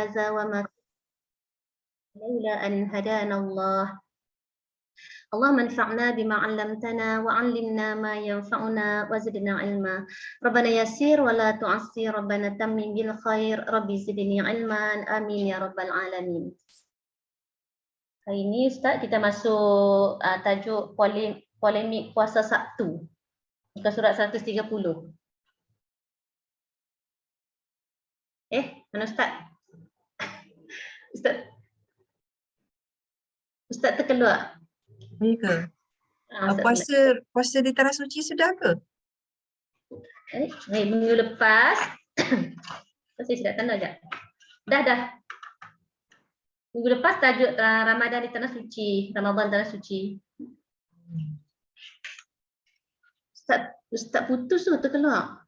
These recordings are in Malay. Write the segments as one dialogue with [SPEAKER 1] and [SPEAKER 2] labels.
[SPEAKER 1] هذا وما لولا أن هدانا الله اللهم انفعنا بما علمتنا وعلمنا ما ينفعنا وزدنا علما ربنا يسير ولا تعسر ربنا تمم بالخير ربي زدني علما آمين يا رب العالمين. Hari ini Ustaz kita masuk tajuk polemik puasa Sabtu. Muka surat 130. Mana Ustaz? Ustaz terkeluar.
[SPEAKER 2] Ya ke? Puasa di Tanah Suci sudah ke?
[SPEAKER 1] Minggu lepas. Saya sudah tanda sekejap. Dah. Minggu lepas tajuk Ramadan di Tanah Suci, Ramadan Tanah Suci. Ustaz putus tu terkeluar.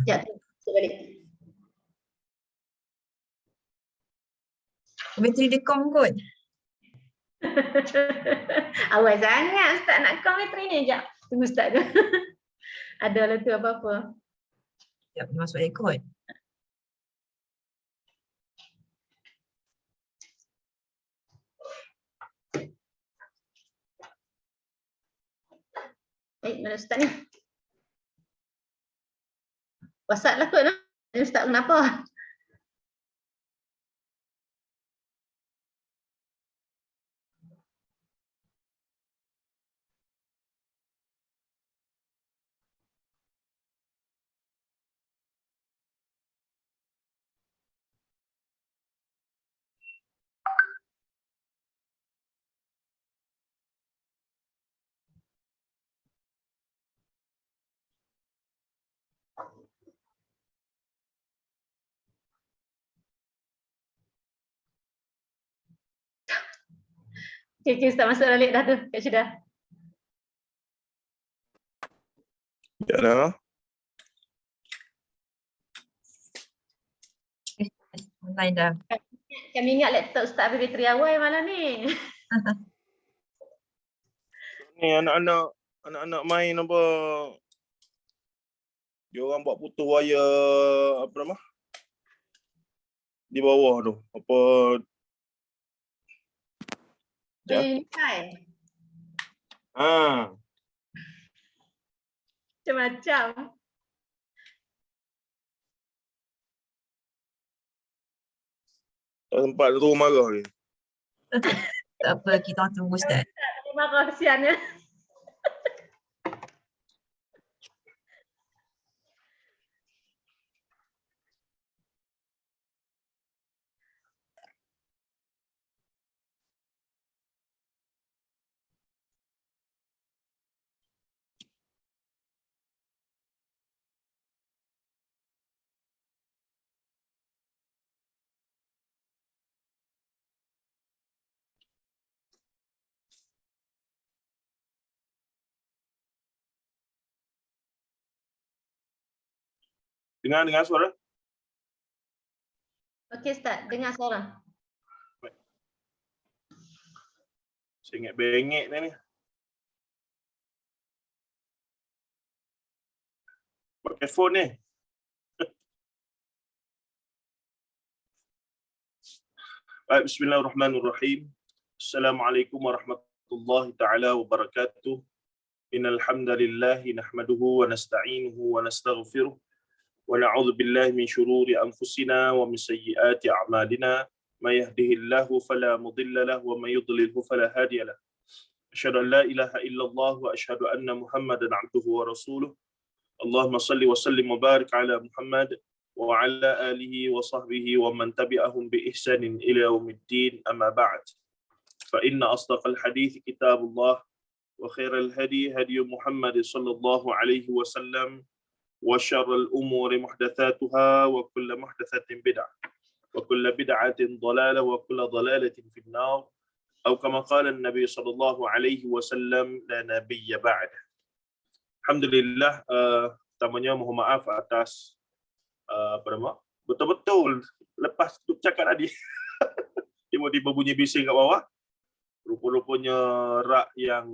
[SPEAKER 1] Sekejap, masuk balik.
[SPEAKER 2] Bateri dia kom kot.
[SPEAKER 1] Awal sangat Ustaz nak kom bateri ni. Sekejap, tunggu Ustaz tu. Ada lah tu apa-apa.
[SPEAKER 2] Sekejap, masuk ekor.
[SPEAKER 1] Mana Ustaz ni? WhatsApp lah kot. Ustaz kenapa? Okay, Ustaz masuk balik dah tu. Kat sudah.
[SPEAKER 3] Ya dah.
[SPEAKER 2] Online dah.
[SPEAKER 1] Kami ingat laptop Ustaz habis bateri awal malam ni.
[SPEAKER 3] Ni anak-anak main apa? Dia orang buat putus wire apa nama? Di bawah tu. Apa?
[SPEAKER 1] Wifi. Macam-macam.
[SPEAKER 3] Tak sempat tu marah ni.
[SPEAKER 2] Tak apa, kita tunggu Ustaz.
[SPEAKER 1] Marah kesian ya.
[SPEAKER 3] Dengar suara?
[SPEAKER 1] Okey Ustaz, dengar suara.
[SPEAKER 3] Saya ingat bengek ni. Pakai phone ni. Baik, bismillahirrahmanirrahim. Assalamualaikum warahmatullahi taala wabarakatuh. Innal hamdalillah nahmaduhu wa nasta'inuhu wa nastaghfiruh wa na'udzu billahi min shururi anfusina wa min sayyiati a'malina may yahdihillahu fala mudilla lahu wa may yudlilhu fala hadiya lahu. Asyhadu an la ilaha illallah wa asyhadu anna Muhammadan 'abduhu wa rasuluh. Allahumma salli wa sallim wa barik ala Muhammad wa ala alihi wa sahbihi wa man tabi'ahum bi ihsanin ila yaumiddin, amma ba'd. Fa inna asdaqal hadits kitabullah wa khairal hadi hadi Muhammad sallallahu alaihi wasallam wa syarrul umuri muhdatsatuha wa kullu muhdatsatin bid'ah wa kullu bid'atin dhalalah wa kullu dhalalatin fin nar atau kama qala an-nabi sallallahu alaihi wasallam la nabiyya ba'd. Alhamdulillah, pertamanya mohon maaf atas betul-betul lepas tu cakap tadi tiba-tiba bunyi bising kat bawah. Rupa-rupanya rak yang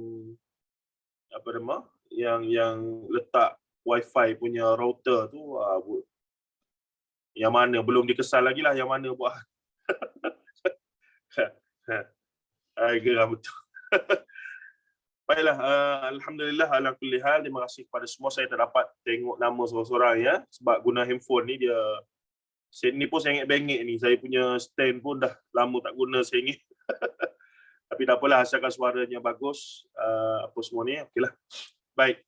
[SPEAKER 3] yang letak wifi punya router tu yang mana belum dikesal lagi lah yang mana buat. Geram betul. Baiklah, alhamdulillah ala kulli hal, terima kasih kepada semua. Saya tak dapat tengok nama seorang-seorang ya sebab guna handphone ni dia ni pun sengit-bengit ni. Saya punya stand pun dah lama tak guna sengit. Tapi tak apalah, asalkan suaranya bagus, apa semua ni, okeylah. Baik.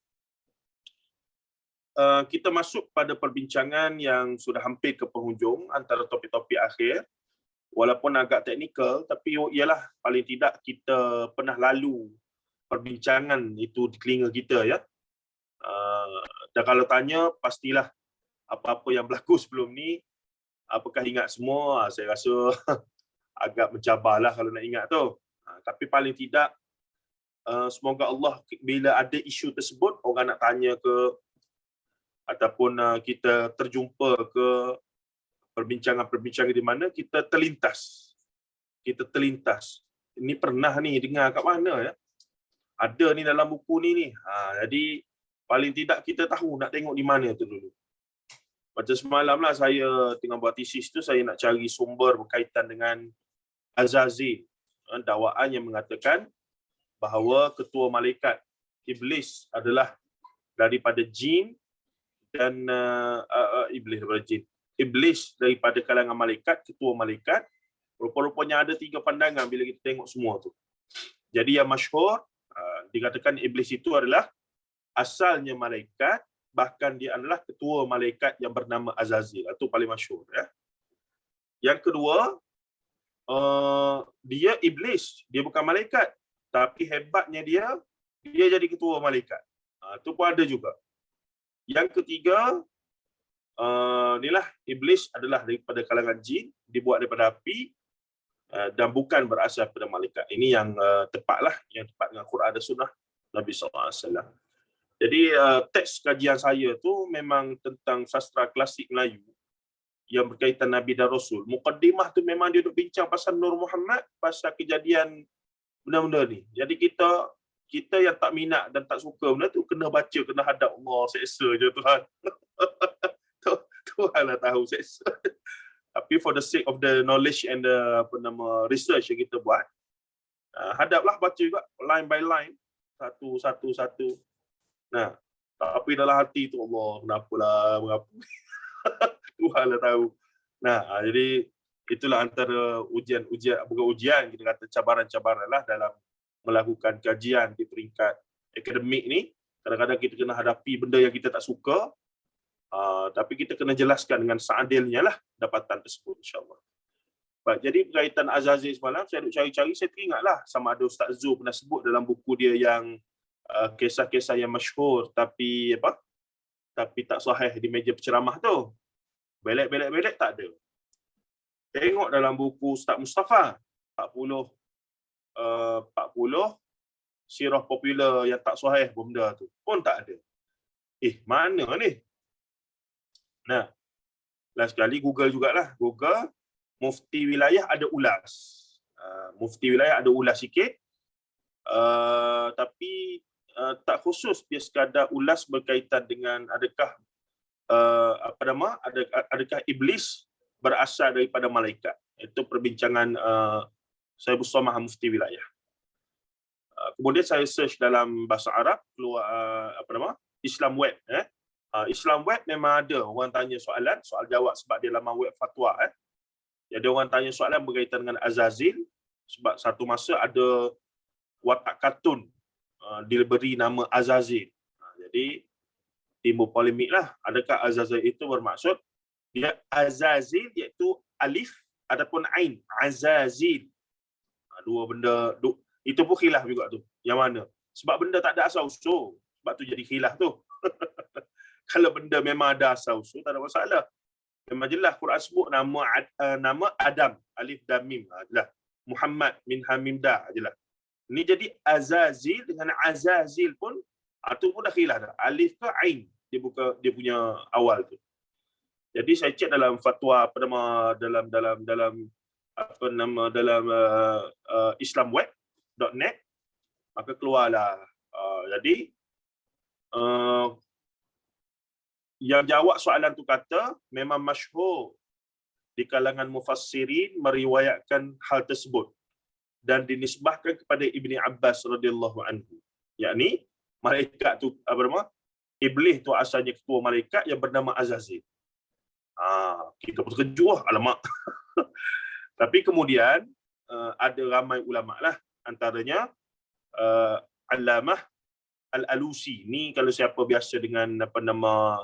[SPEAKER 3] Kita masuk pada perbincangan yang sudah hampir ke penghujung antara topik-topik akhir. Walaupun agak teknikal, tapi ialah paling tidak kita pernah lalu perbincangan itu di telinga kita ya. Dan kalau tanya, pastilah apa-apa yang berlaku sebelum ni, apakah ingat semua? Saya rasa agak mencabarlah kalau nak ingat tu. Tapi paling tidak, semoga Allah bila ada isu tersebut, orang nak tanya ke, ataupun kita terjumpa ke perbincangan-perbincangan di mana kita terlintas. Ini pernah ni dengar kat mana ya? Ada ni dalam buku ni. Jadi paling tidak kita tahu nak tengok di mana tu dulu. Macam semalam lah saya tengah buat tesis tu, saya nak cari sumber berkaitan dengan Azazil. Dakwaan yang mengatakan bahawa ketua malaikat Iblis adalah daripada jin dan Iblis daripada kalangan malaikat, ketua malaikat. Rupa-rupanya ada 3 pandangan bila kita tengok semua tu. Jadi yang masyhur, dikatakan Iblis itu adalah asalnya malaikat, bahkan dia adalah ketua malaikat yang bernama Azazil. Itu paling masyhur ya. Yang kedua, dia iblis, dia bukan malaikat, tapi hebatnya dia jadi ketua malaikat. Itu pun ada juga. Yang ketiga, inilah iblis adalah daripada kalangan jin, dibuat daripada api, dan bukan berasal daripada malaikat. Ini yang tepatlah, yang tepat dengan Quran dan Sunnah Nabi SAW. Jadi teks kajian saya tu memang tentang sastra klasik Melayu yang berkaitan Nabi dan Rasul. Muqaddimah tu memang dia duduk bincang pasal Nur Muhammad, pasal kejadian benda-benda ni. Jadi kita yang tak minat dan tak suka benda tu kena baca, kena hadap Allah, seksa je Tuhan. Tuhan lah tahu seksa. Tapi for the sake of the knowledge and the research yang kita buat, hadaplah baca juga line by line, satu. Nah, tapi dalam hati tu Allah, kenapalah mengapa? Tuhan lah tahu. Nah, jadi itulah antara bukan ujian, kita kata cabaran-cabaran lah dalam melakukan kajian di peringkat akademik ni. Kadang-kadang kita kena hadapi benda yang kita tak suka, tapi kita kena jelaskan dengan seadilnya lah dapatan tersebut, insyaAllah. Baik, jadi berkaitan Azazil semalam, saya duk cari-cari, saya teringatlah sama ada Ustaz Zul pernah sebut dalam buku dia yang kisah-kisah yang masyhur tapi tak sahih di meja penceramah tu. Belek tak ada. Tengok dalam buku Ustaz Mustafa 40 sirah popular yang tak sahih benda tu pun tak ada. Mana ni? Nah, last sekali Google jugalah. Google mufti wilayah ada ulas. Mufti wilayah ada ulas sikit. Tapi tak khusus, dia sekadar ulas berkaitan dengan adakah adakah iblis berasal daripada malaikat. Itu perbincangan saya bersama mufti wilayah. Kemudian saya search dalam bahasa Arab, keluar Islam Web. Islam Web memang ada orang tanya soal jawab sebab dia laman web fatwa. Jadi orang tanya soalan berkaitan dengan Azazil sebab satu masa ada watak kartun diberi nama Azazil. Jadi timbul polemik lah. Adakah Azazil itu bermaksud dia Azazil iaitu alif ataupun ain? Azazil. Dua benda. Itu pun khilaf juga tu. Yang mana? Sebab benda tak ada asal usul. Sebab tu jadi khilaf tu. Kalau benda memang ada asal usul, tak ada masalah. Memang jelas Quran sebut nama Adam. Alif dan mim. Jelas. Muhammad min hamim da. Jelas. Ini jadi Azazil dengan Azazil pun itu pun dah khilaf dah. Alif ke ain dia punya awal tu. Jadi saya cek dalam fatwa dalam islamweb.net, maka keluarlah jadi yang jawab soalan tu kata memang masyhur di kalangan mufassirin meriwayatkan hal tersebut dan dinisbahkan kepada Ibni Abbas radhiyallahu anhu. Yakni malaikat tu apa nama? Iblis tu asalnya ketua malaikat yang bernama Azazil. Kita pun terkejut lah, alamak. Tapi kemudian ada ramai ulama lah, antaranya Allamah Al-Alusi. Ni kalau siapa biasa dengan apa nama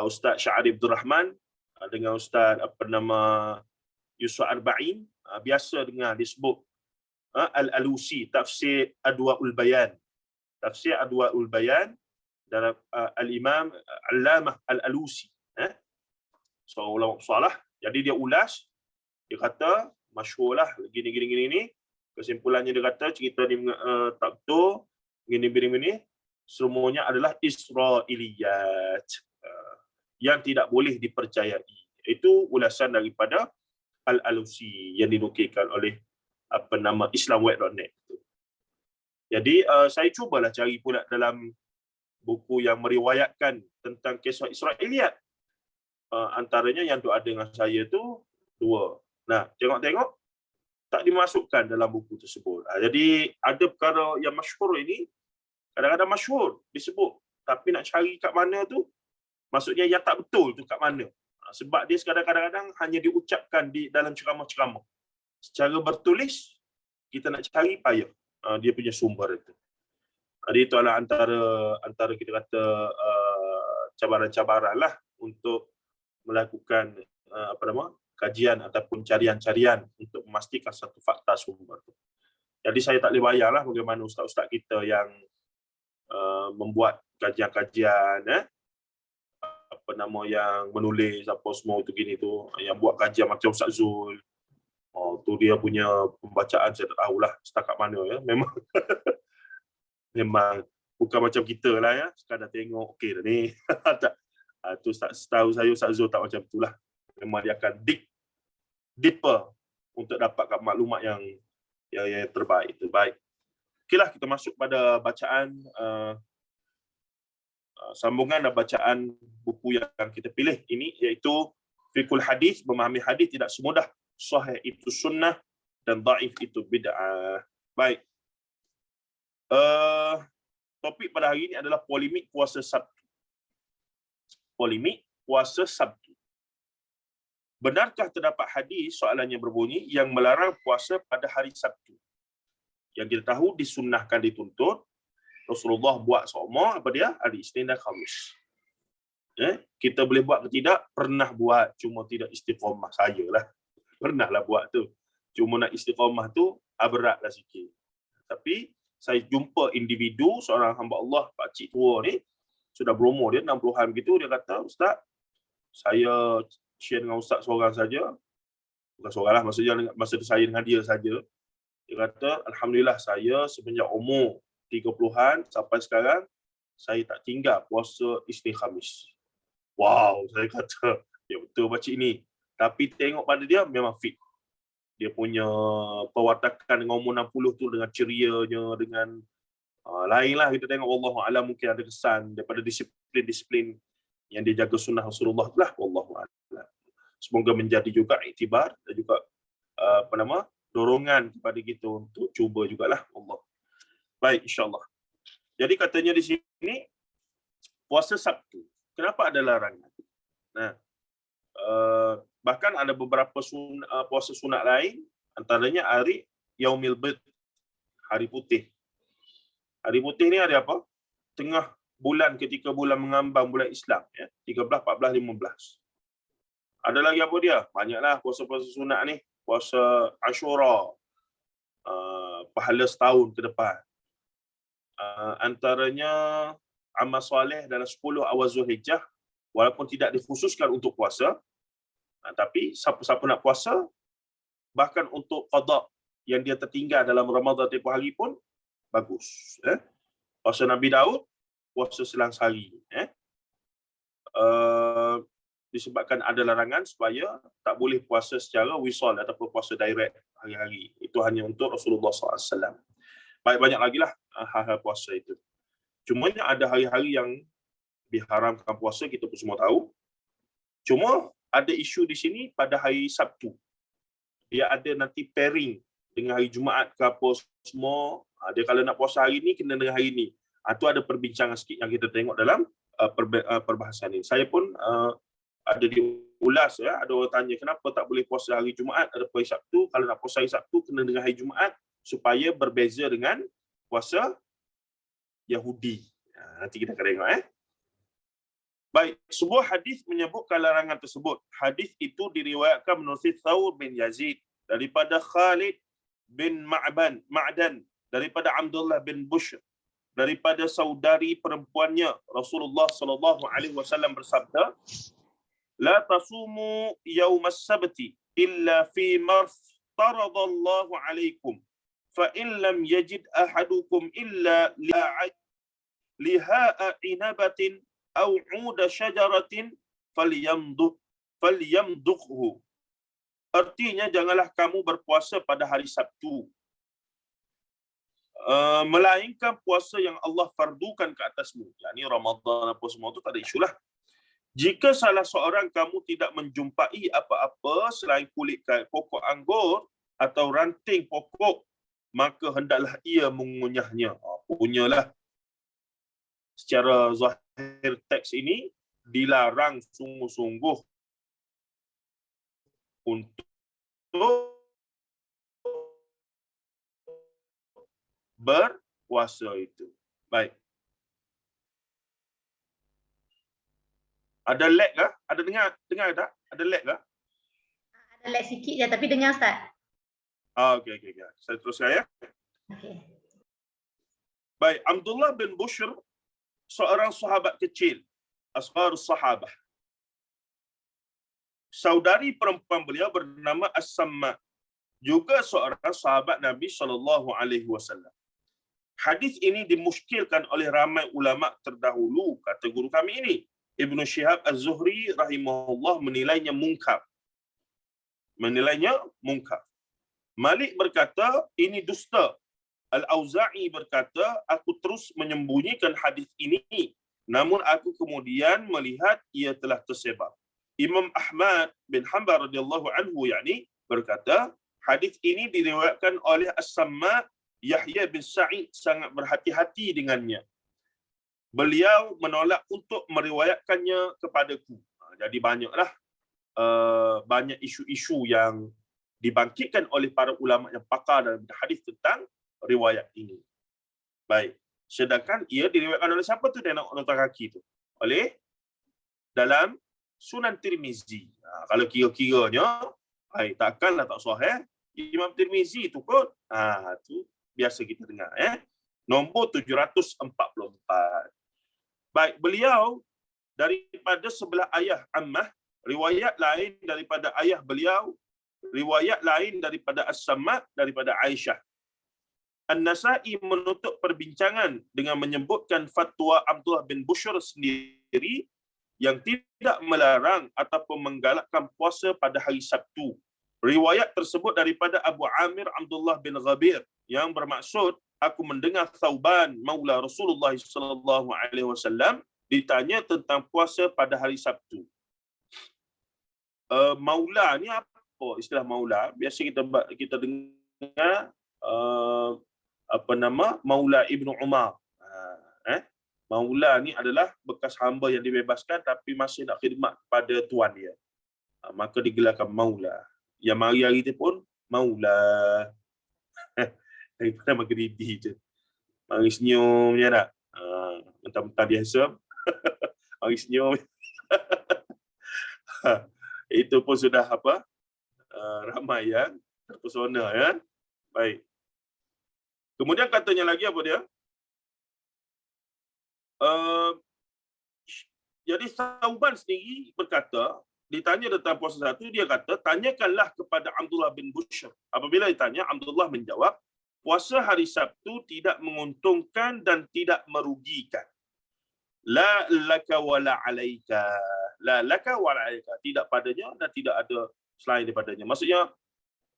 [SPEAKER 3] Ustaz Syarif Abdul Rahman dengan Ustaz apa nama Yusuf Arba'in, biasa dengar disebut Al-Alusi, tafsir Adwa'ul Bayan. Tafsir Adwa'ul Bayan dalam Al-Imam Allamah Al-Alusi. So ulama salah. Jadi dia ulas, dia kata masyhurlah gini ni. Kesimpulannya dia kata cerita ni tak betul, gini. Semuanya adalah Israiliyat yang tidak boleh dipercayai. Itu ulasan daripada Al-Alusi yang dinukilkan oleh apa nama islamweb.net. Jadi saya cubalah cari pula dalam buku yang meriwayatkan tentang kisah Israiliyat. Antaranya yang ada dengan saya tu 2. Nah, tengok-tengok tak dimasukkan dalam buku tersebut. Jadi ada perkara yang masyhur ini, kadang-kadang masyhur disebut, tapi nak cari kat mana tu, maksudnya yang tak betul tu kat mana. Sebab dia kadang-kadang hanya diucapkan di dalam ceramah-ceramah. Secara bertulis, kita nak cari payah dia punya sumber itu. Jadi itu adalah antara kita kata cabaran-cabaran lah untuk melakukan kajian ataupun carian-carian untuk memastikan satu fakta sumber tu. Jadi saya tak boleh bayanglah bagaimana ustaz-ustaz kita yang membuat kajian-kajian yang menulis apa semua tu gini tu, yang buat kajian macam Ustaz Zul. Tu dia punya pembacaan saya tak tahulah setakat mana ya. Memang bukan macam kita lah ya, sekadar tengok okey dah ni. Tu setahu saya Ustaz Zul tak macam itulah. Memang dia akan deeper untuk dapatkan maklumat yang terbaik. Okeylah, kita masuk pada bacaan sambungan dan bacaan buku yang kita pilih ini, iaitu Fiqhul Hadis, memahami hadis tidak semudah sahih itu sunnah dan dhaif itu bid'ah. Baik. Topik pada hari ini adalah polemik puasa Sabtu. Polemik puasa Sabtu. Benarkah terdapat hadis, soalannya berbunyi, yang melarang puasa pada hari Sabtu? Yang kita tahu disunnahkan, dituntut. Rasulullah buat semua apa dia? Hari Isnin dan Khamis. Kita boleh buat ke tidak? Pernah buat, cuma tidak istiqamah. Saya lah. Pernahlah buat tu. Cuma nak istiqamah tu beratlah sikit. Tapi saya jumpa individu, seorang hamba Allah, pakcik tua ni, sudah berumur dia 60-an begitu, dia kata, Ustaz, saya share dengan Ustaz seorang saja. Bukan seorang lah, maksudnya masa saya dengan dia saja. Dia kata, Alhamdulillah saya semenjak umur 30-an sampai sekarang, saya tak tinggal puasa Isnin Khamis. Wow, saya kata, ya betul pakcik ni. Tapi tengok pada dia, memang fit. Dia punya perwatakan dengan umur 60 tu, dengan cerianya, dengan lainlah kita tengok. Wallahu'alam, mungkin ada kesan daripada disiplin-disiplin yang dia jaga sunnah Rasulullah lah. Wallahu'alam. Semoga menjadi juga iktibar dan juga dorongan kepada kita untuk cuba jugalah. Allah. Baik, insyaAllah. Jadi katanya di sini, puasa Sabtu. Kenapa ada larangan? Nah, bahkan ada beberapa puasa sunat lain, antaranya hari Yaumil Bid, hari putih. Hari putih ni hari apa? Tengah bulan, ketika bulan mengambang bulan Islam, ya, 13, 14, 15. Ada lagi apa dia? Banyaklah puasa-puasa sunat ni. Puasa Ashura, pahala setahun ke depan. Antaranya amal soleh dalam 10 awal Zulhijjah, walaupun tidak dikhususkan untuk puasa, tapi siapa-siapa nak puasa, bahkan untuk qada yang dia tertinggal dalam Ramadan tempoh hari pun bagus. Puasa Nabi Daud, puasa selang sehari. Disebabkan ada larangan supaya tak boleh puasa secara wisal ataupun puasa direct hari-hari. Itu hanya untuk Rasulullah SAW. Banyak lagi lah hal-hal puasa itu. Cuma ada hari-hari yang diharamkan puasa, kita pun semua tahu. Cuma ada isu di sini pada hari Sabtu. Dia ada nanti pairing dengan hari Jumaat ke apa semua. Dia kalau nak puasa hari ni, kena dengan hari ni. Itu ada perbincangan sikit yang kita tengok dalam perbahasan ini. Saya pun ada diulas, ya. Ada orang tanya, kenapa tak boleh puasa hari Jumaat, ada hari Sabtu. Kalau nak puasa hari Sabtu, kena dengan hari Jumaat, supaya berbeza dengan puasa Yahudi. Nanti kita akan tengok. Baik, sebuah hadis menyebutkan larangan tersebut. Hadis itu diriwayatkan menurut Thawr bin Yazid, daripada Khalid bin Ma'dan, daripada Abdullah bin Bushr, daripada saudari perempuannya Rasulullah sallallahu alaihi wasallam bersabda, la tasumu yaumas sabti illa fi martaradallahu alaikum fa in lam yajid ahadukum illa liha'a inabatin aw 'uda syajaratin falyamdukhu. Artinya, janganlah kamu berpuasa pada hari Sabtu, melainkan puasa yang Allah fardukan ke atasmu. Yakni Ramadan apa semua tu tak ada isu lah. Jika salah seorang kamu tidak menjumpai apa-apa selain kulit pokok anggur atau ranting pokok, maka hendaklah ia mengunyahnya. Punyalah. Secara zahir teks ini dilarang sungguh-sungguh untuk berpuasa itu. Baik. Ada lag kah? Ada dengar tak? Ada lag kah?
[SPEAKER 1] Ada lag sikit je, tapi dengar Ustaz.
[SPEAKER 3] Okey. Saya teruskan, ya.
[SPEAKER 1] Okey.
[SPEAKER 3] Baik, Abdullah bin Bushr, seorang sahabat kecil, asgharus sahabah. Saudari perempuan beliau bernama As-Samma, juga seorang sahabat Nabi SAW. Hadis ini dimuskilkan oleh ramai ulama terdahulu, kata guru kami ini. Ibnu Syihab Az-Zuhri rahimahullah menilainya munkar. Malik berkata, ini dusta. Al-Auza'i berkata, aku terus menyembunyikan hadis ini, namun aku kemudian melihat ia telah tersebar. Imam Ahmad bin Hanbal radhiyallahu anhu berkata, hadis ini diriwayatkan oleh As-Samma, Yahya bin Sa'id sangat berhati-hati dengannya. Beliau menolak untuk meriwayatkannya kepadaku. Jadi banyaklah banyak isu-isu yang dibangkitkan oleh para ulama yang pakar dalam hadis tentang riwayat ini. Baik. Sedangkan ia diriwayatkan oleh siapa tu, dia nak nota kaki tu? Oleh dalam Sunan Tirmizi. Kalau kira-kiranya, takkanlah tak sahih. Imam Tirmizi tu kot. Tu biasa kita dengar. Nombor 744. Baik, beliau daripada sebelah ayah Ammah, riwayat lain daripada ayah beliau, riwayat lain daripada As-Samma, daripada Aisyah. An-Nasa'i menutup perbincangan dengan menyebutkan fatwa Abdullah bin Bushr sendiri yang tidak melarang ataupun menggalakkan puasa pada hari Sabtu. Riwayat tersebut daripada Abu Amir Abdullah bin Ghabir yang bermaksud, aku mendengar Thauban maula Rasulullah sallallahu alaihi wasallam ditanya tentang puasa pada hari Sabtu. Maula ni apa? Istilah maula biasa kita dengar Maula Ibnu Umar. Maula ni adalah bekas hamba yang dibebaskan tapi masih nak khidmat kepada tuan dia. Maka digelarkan maula. Yang hari-hari tu pun maula. Daripada Maghridi je. Mari senyum je tak? Mentang-mentang biasa. Mari senyum. Itu pun sudah ramai yang terpesona, ya. Baik. Kemudian katanya lagi apa dia? Jadi Thauban sendiri berkata, ditanya tentang puasa satu, dia kata, tanyakanlah kepada Abdullah bin Bushr. Apabila ditanya, Abdullah menjawab, puasa hari Sabtu tidak menguntungkan dan tidak merugikan. La laka wa la alaika. La laka wa la alaika. Tidak padanya dan tidak ada selain daripadanya. Maksudnya,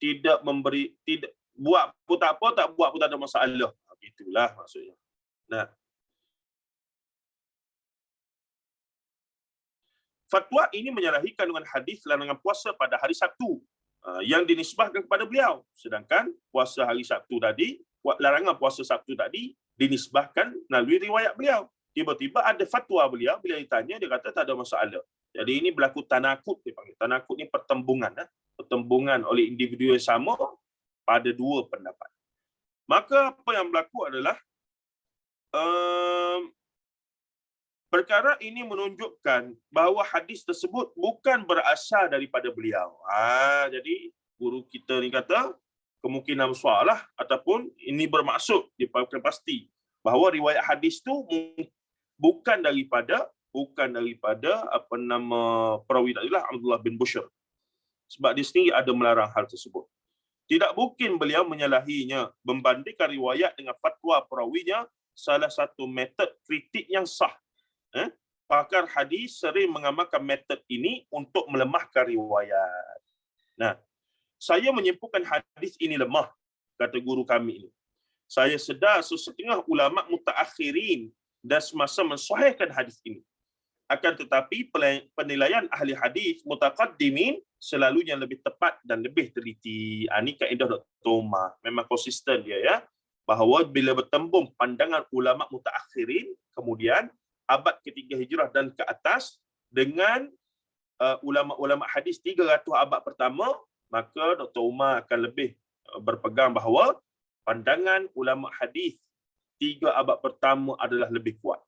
[SPEAKER 3] tidak memberi, tidak buat pun tak apa, tak buat pun tak ada masalah. Itulah maksudnya. Nah, fatwa ini menyalahi kandungan hadis larangan puasa pada hari Sabtu yang dinisbahkan kepada beliau. Sedangkan puasa hari Sabtu tadi, larangan puasa Sabtu tadi dinisbahkan melalui riwayat beliau. Tiba-tiba ada fatwa beliau, bila ditanya dia kata tak ada masalah. Jadi ini berlaku tanakut, dia panggil. Tanakut ni pertembungan, pertembungan oleh individu yang sama pada dua pendapat. Maka apa yang berlaku adalah perkara ini menunjukkan bahawa hadis tersebut bukan berasal daripada beliau. Jadi guru kita ni kata kemungkinan besar lah, ataupun ini bermaksud dipakai pasti bahawa riwayat hadis tu bukan daripada perawi tadilah Abdullah bin Bushr. Sebab dia sendiri ada melarang hal tersebut. Tidak mungkin beliau menyalahinya, membandingkan riwayat dengan fatwa perawinya, salah satu metod kritik yang sah. Pakar hadis sering mengamalkan metod ini untuk melemahkan riwayat. Nah, saya menyimpulkan hadis ini lemah, kata guru kami ini. Saya sedar sesetengah ulama mutaakhirin dan semasa mensahihkan hadis ini. Akan tetapi penilaian ahli hadis mutaqaddimin selalunya lebih tepat dan lebih teliti. Ini kaedah Dr. Umar. Memang konsisten dia ya. Bahawa bila bertembung pandangan ulama mutaakhirin, kemudian abad ketiga hijrah dan ke atas dengan ulama-ulama hadis 300 abad pertama, maka Dr. Umar akan lebih berpegang bahawa pandangan ulama hadis 3 abad pertama adalah lebih kuat.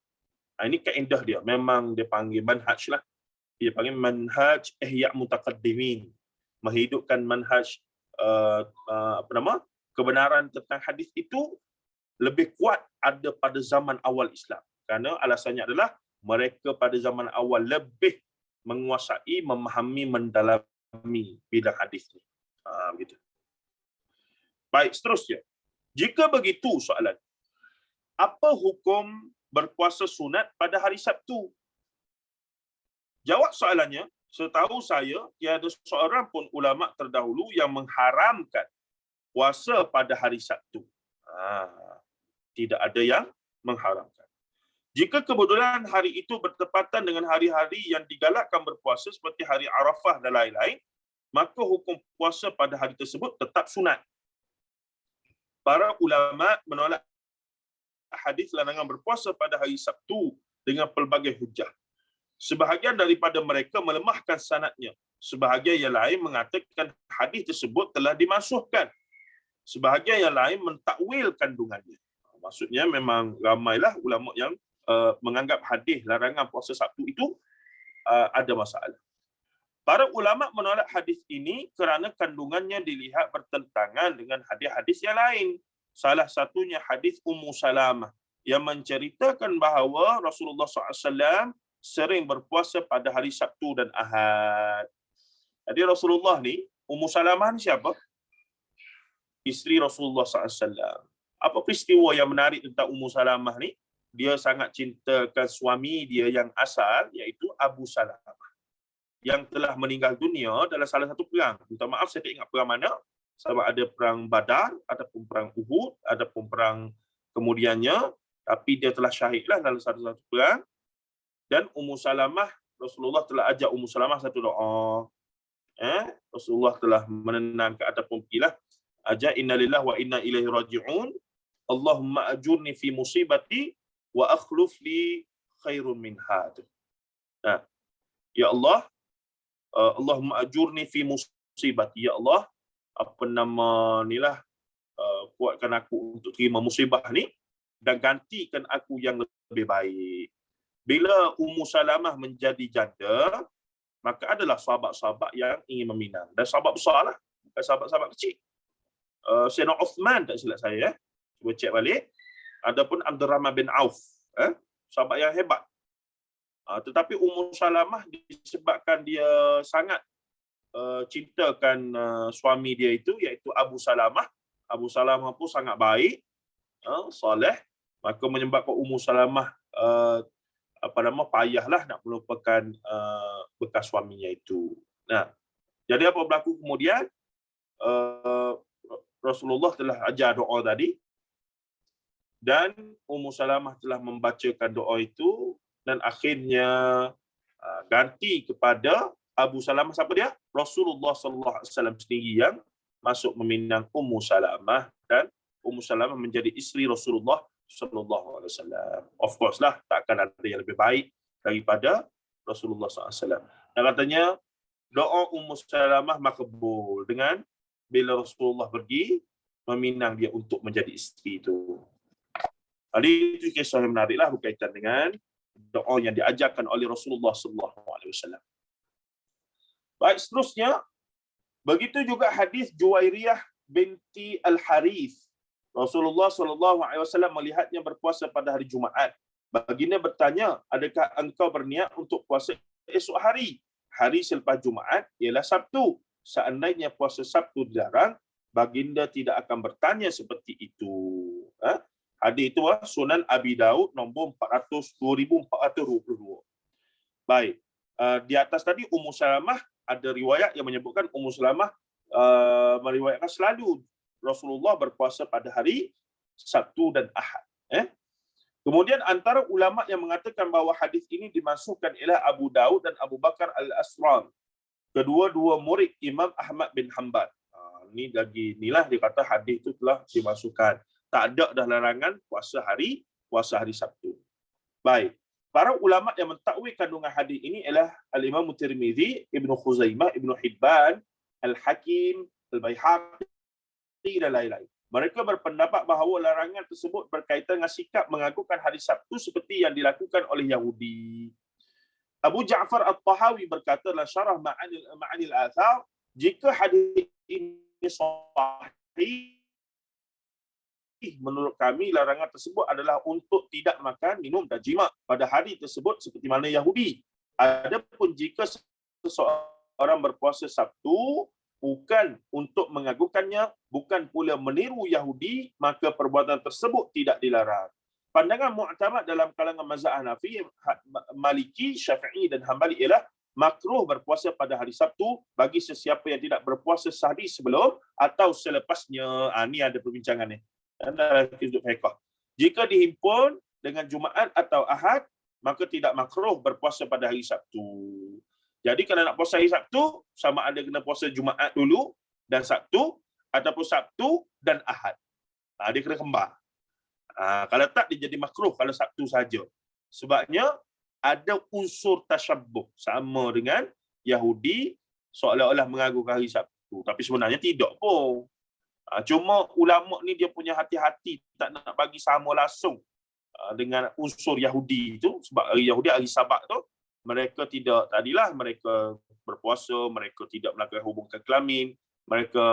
[SPEAKER 3] Ini kaedah dia. Memang dia panggil manhaj lah. Dia panggil manhaj ihya mutaqaddimin. Menghidupkan manhaj kebenaran tentang hadis itu lebih kuat ada pada zaman awal Islam. Kerana alasannya adalah mereka pada zaman awal lebih menguasai, memahami, mendalami bidang hadis ni. Gitu. Baik, seterusnya. Jika begitu soalan, apa hukum berpuasa sunat pada hari Sabtu? Jawab soalannya, setahu saya, tiada seorang pun ulama terdahulu yang mengharamkan puasa pada hari Sabtu. Tidak ada yang mengharamkan. Jika kebetulan hari itu bertepatan dengan hari-hari yang digalakkan berpuasa seperti hari Arafah dan lain-lain, maka hukum puasa pada hari tersebut tetap sunat. Para ulama menolak hadis larangan berpuasa pada hari Sabtu dengan pelbagai hujah. Sebahagian daripada mereka melemahkan sanadnya. Sebahagian yang lain mengatakan hadis tersebut telah dimansuhkan. Sebahagian yang lain mentakwil kandungannya. Maksudnya memang ramailah ulama yang menganggap hadis larangan puasa Sabtu itu ada masalah. Para ulama menolak hadis ini kerana kandungannya dilihat bertentangan dengan hadis-hadis yang lain. Salah satunya hadis Ummu Salamah yang menceritakan bahawa Rasulullah SAW sering berpuasa pada hari Sabtu dan Ahad. Jadi Rasulullah ni, Ummu Salamah ni siapa? Isteri Rasulullah SAW. Apa peristiwa yang menarik tentang Ummu Salamah ni? Dia sangat cintakan suami dia yang asal, iaitu Abu Salamah, yang telah meninggal dunia dalam salah satu perang. Minta maaf, saya tak ingat perang mana. Sama ada perang Badar, ataupun perang Uhud, ataupun perang kemudiannya. Tapi dia telah syahidlah dalam satu-satu perang. Dan Ummu Salamah, Rasulullah telah ajak Ummu Salamah satu doa. Rasulullah telah menenangkan ataupun pilah. Ajak inna lillahi wa inna ilaihi raji'un. Allahumma ajurni fi musibati wa akhluf li khairun min had. Ya Allah, Allahumma ajurni fi musibati. Ya Allah, apa nama nilah, kuatkan aku untuk terima musibah ni dan gantikan aku yang lebih baik. Bila Ummu Salamah menjadi janda, maka adalah sahabat-sahabat yang ingin meminang. Dan sahabat besar lah, bukan sahabat-sahabat kecil. Sayyidina Uthman, tak silap saya. Cuba cek balik. Adapun Abdurrahman bin Auf, sahabat yang hebat. Tetapi Ummu Salamah disebabkan dia sangat cintakan suami dia itu, iaitu Abu Salamah. Abu Salamah pun sangat baik, soleh, maka menyebabkan Ummu Salamah payahlah nak melupakan bekas suaminya itu. Nah, jadi apa berlaku kemudian? Rasulullah telah ajar doa tadi, dan Ummu Salamah telah membacakan doa itu, dan akhirnya Ganti kepada Abu Salamah, siapa dia? Rasulullah sallallahu alaihi wasallam sendiri yang masuk meminang Ummu Salamah, dan Ummu Salamah menjadi isteri Rasulullah sallallahu alaihi wasallam. Of course lah, takkan ada yang lebih baik daripada Rasulullah sallallahu alaihi wasallam. Dan katanya doa Ummu Salamah makbul dengan bila Rasulullah pergi meminang dia untuk menjadi isteri itu. Jadi itu kisah yang menariklah berkaitan dengan doa yang diajarkan oleh Rasulullah sallallahu alaihi wasallam. Baik, seterusnya begitu juga hadis Juwairiyah binti Al-Harith. Rasulullah sallallahu alaihi wasallam melihatnya berpuasa pada hari Jumaat. Baginda bertanya, "Adakah engkau berniat untuk puasa esok hari?" Hari selepas Jumaat ialah Sabtu. Seandainya puasa Sabtu dilarang, baginda tidak akan bertanya seperti itu. Hadis itu Sunan Abi Daud nombor 2422. Baik. Di atas tadi Ummu Salamah, ada riwayat yang menyebutkan Ummu Salamah meriwayatkan selalu Rasulullah berpuasa pada hari Sabtu dan Ahad. Kemudian antara ulama yang mengatakan bahawa hadis ini dimasukkan ialah Abu Daud dan Abu Bakar Al-Asram, kedua-dua murid Imam Ahmad bin Hanbal. Ni lagi inilah dia kata hadis itu telah dimasukkan. Tak ada dah larangan puasa hari Sabtu. Baik. Para ulama yang mentakwil kandungan hadis ini ialah Al-Imam Tirmizi, Ibnu Khuzaimah, Ibnu Hibban, Al-Hakim, Al-Baihaqi dan lain-lain. Mereka berpendapat bahawa larangan tersebut berkaitan dengan sikap mengagungkan hari Sabtu seperti yang dilakukan oleh Yahudi. Abu Ja'far At-Tahawi berkata dalam Syarah Ma'anil Athar, jika hadis ini sahih, menurut kami larangan tersebut adalah untuk tidak makan, minum dan jima pada hari tersebut seperti mana Yahudi. Adapun jika seseorang berpuasa Sabtu bukan untuk mengagungkannya, bukan pula meniru Yahudi, maka perbuatan tersebut tidak dilarang. Pandangan mu'tamad dalam kalangan mazhab Hanafi, Maliki, Syafi'i dan Hambali ialah makruh berpuasa pada hari Sabtu bagi sesiapa yang tidak berpuasa sehari sebelum atau selepasnya. Ini ada perbincangan ni. Jika dihimpun dengan Jumaat atau Ahad, maka tidak makruh berpuasa pada hari Sabtu. Jadi kalau nak puasa hari Sabtu, sama ada kena puasa Jumaat dulu dan Sabtu, ataupun Sabtu dan Ahad. Dia kena kembar. Kalau tak, dia jadi makruh kalau Sabtu saja. Sebabnya ada unsur tasyabbuh sama dengan Yahudi, seolah-olah mengagungkan hari Sabtu. Tapi sebenarnya tidak pun. Cuma ulama ni dia punya hati-hati tak nak bagi sama langsung dengan unsur Yahudi itu. Sebab hari Yahudi, hari Sabat tu, mereka tidak, tadilah mereka berpuasa, mereka tidak melakukan hubungan kelamin, mereka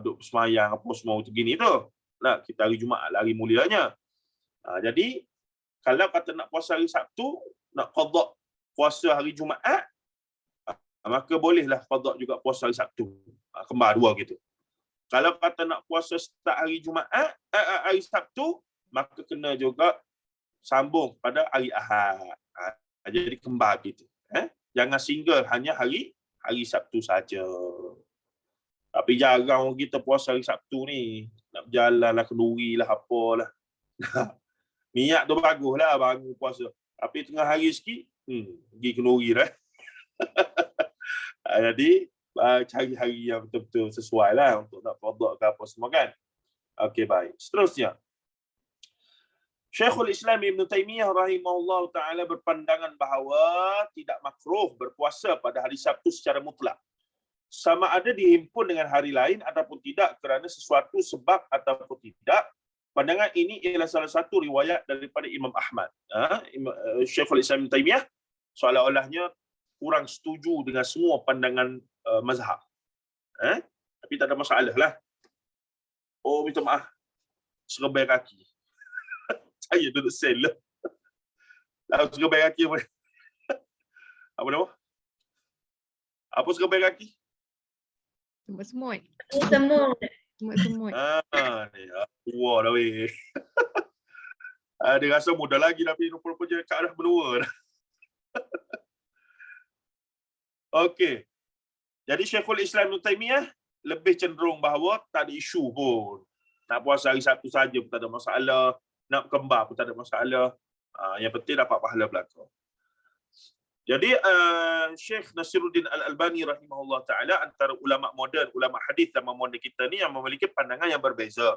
[SPEAKER 3] duduk semayang apa semua itu gini tu. Nah, kita hari Jumaat lah, hari mulianya. Jadi kalau kata nak puasa hari Sabtu, nak qada puasa hari Jumaat, maka bolehlah qada juga puasa hari Sabtu. Kembar dua gitu. Kalau kata nak puasa start hari Jumaat, hari Sabtu, maka kena juga sambung pada hari Ahad. Jadi kembar gitu. Jangan single hanya hari Sabtu saja. Tapi jarang kita puasa hari Sabtu ni. Nak berjalan lah, kenduri lah, apalah. Niat tu bagus lah bangun puasa. Tapi tengah hari sikit, pergi kenduri lah. Jadi, cari hari yang betul-betul sesuai lah untuk nak qada ke apa semua kan. Okey, baik. Seterusnya. Syekhul Islam Ibn Taymiyah rahimahullah ta'ala berpandangan bahawa tidak makruh berpuasa pada hari Sabtu secara mutlak. Sama ada dihimpun dengan hari lain ataupun tidak kerana sesuatu sebab ataupun tidak. Pandangan ini ialah salah satu riwayat daripada Imam Ahmad. Syekhul Islam Ibn Taymiyah seolah-olahnya kurang setuju dengan semua pandangan mazhab. Tapi tak ada masalah lah. Oh, minta maaf. Serbai kaki. Saya duduk sel lah. Serbai kaki apa? Apa nama? Apa serbai kaki?
[SPEAKER 4] Semut-semut.
[SPEAKER 1] Semut.
[SPEAKER 4] Semut-semut.
[SPEAKER 3] Tua dah weh. Dia rasa muda lagi tapi rupa-rupanya ke arah menua dah. Okey. Jadi Syekhul Islam Ibn Taymiyah lebih cenderung bahawa tak ada isu pun. Nak puasa hari Sabtu saja pun tak ada masalah. Nak kembar pun tak ada masalah. Yang penting dapat pahala belaka. Jadi Syekh Nasiruddin Al-Albani rahimahullah taala antara ulama moden, ulama hadis zaman moden kita ni yang memiliki pandangan yang berbeza.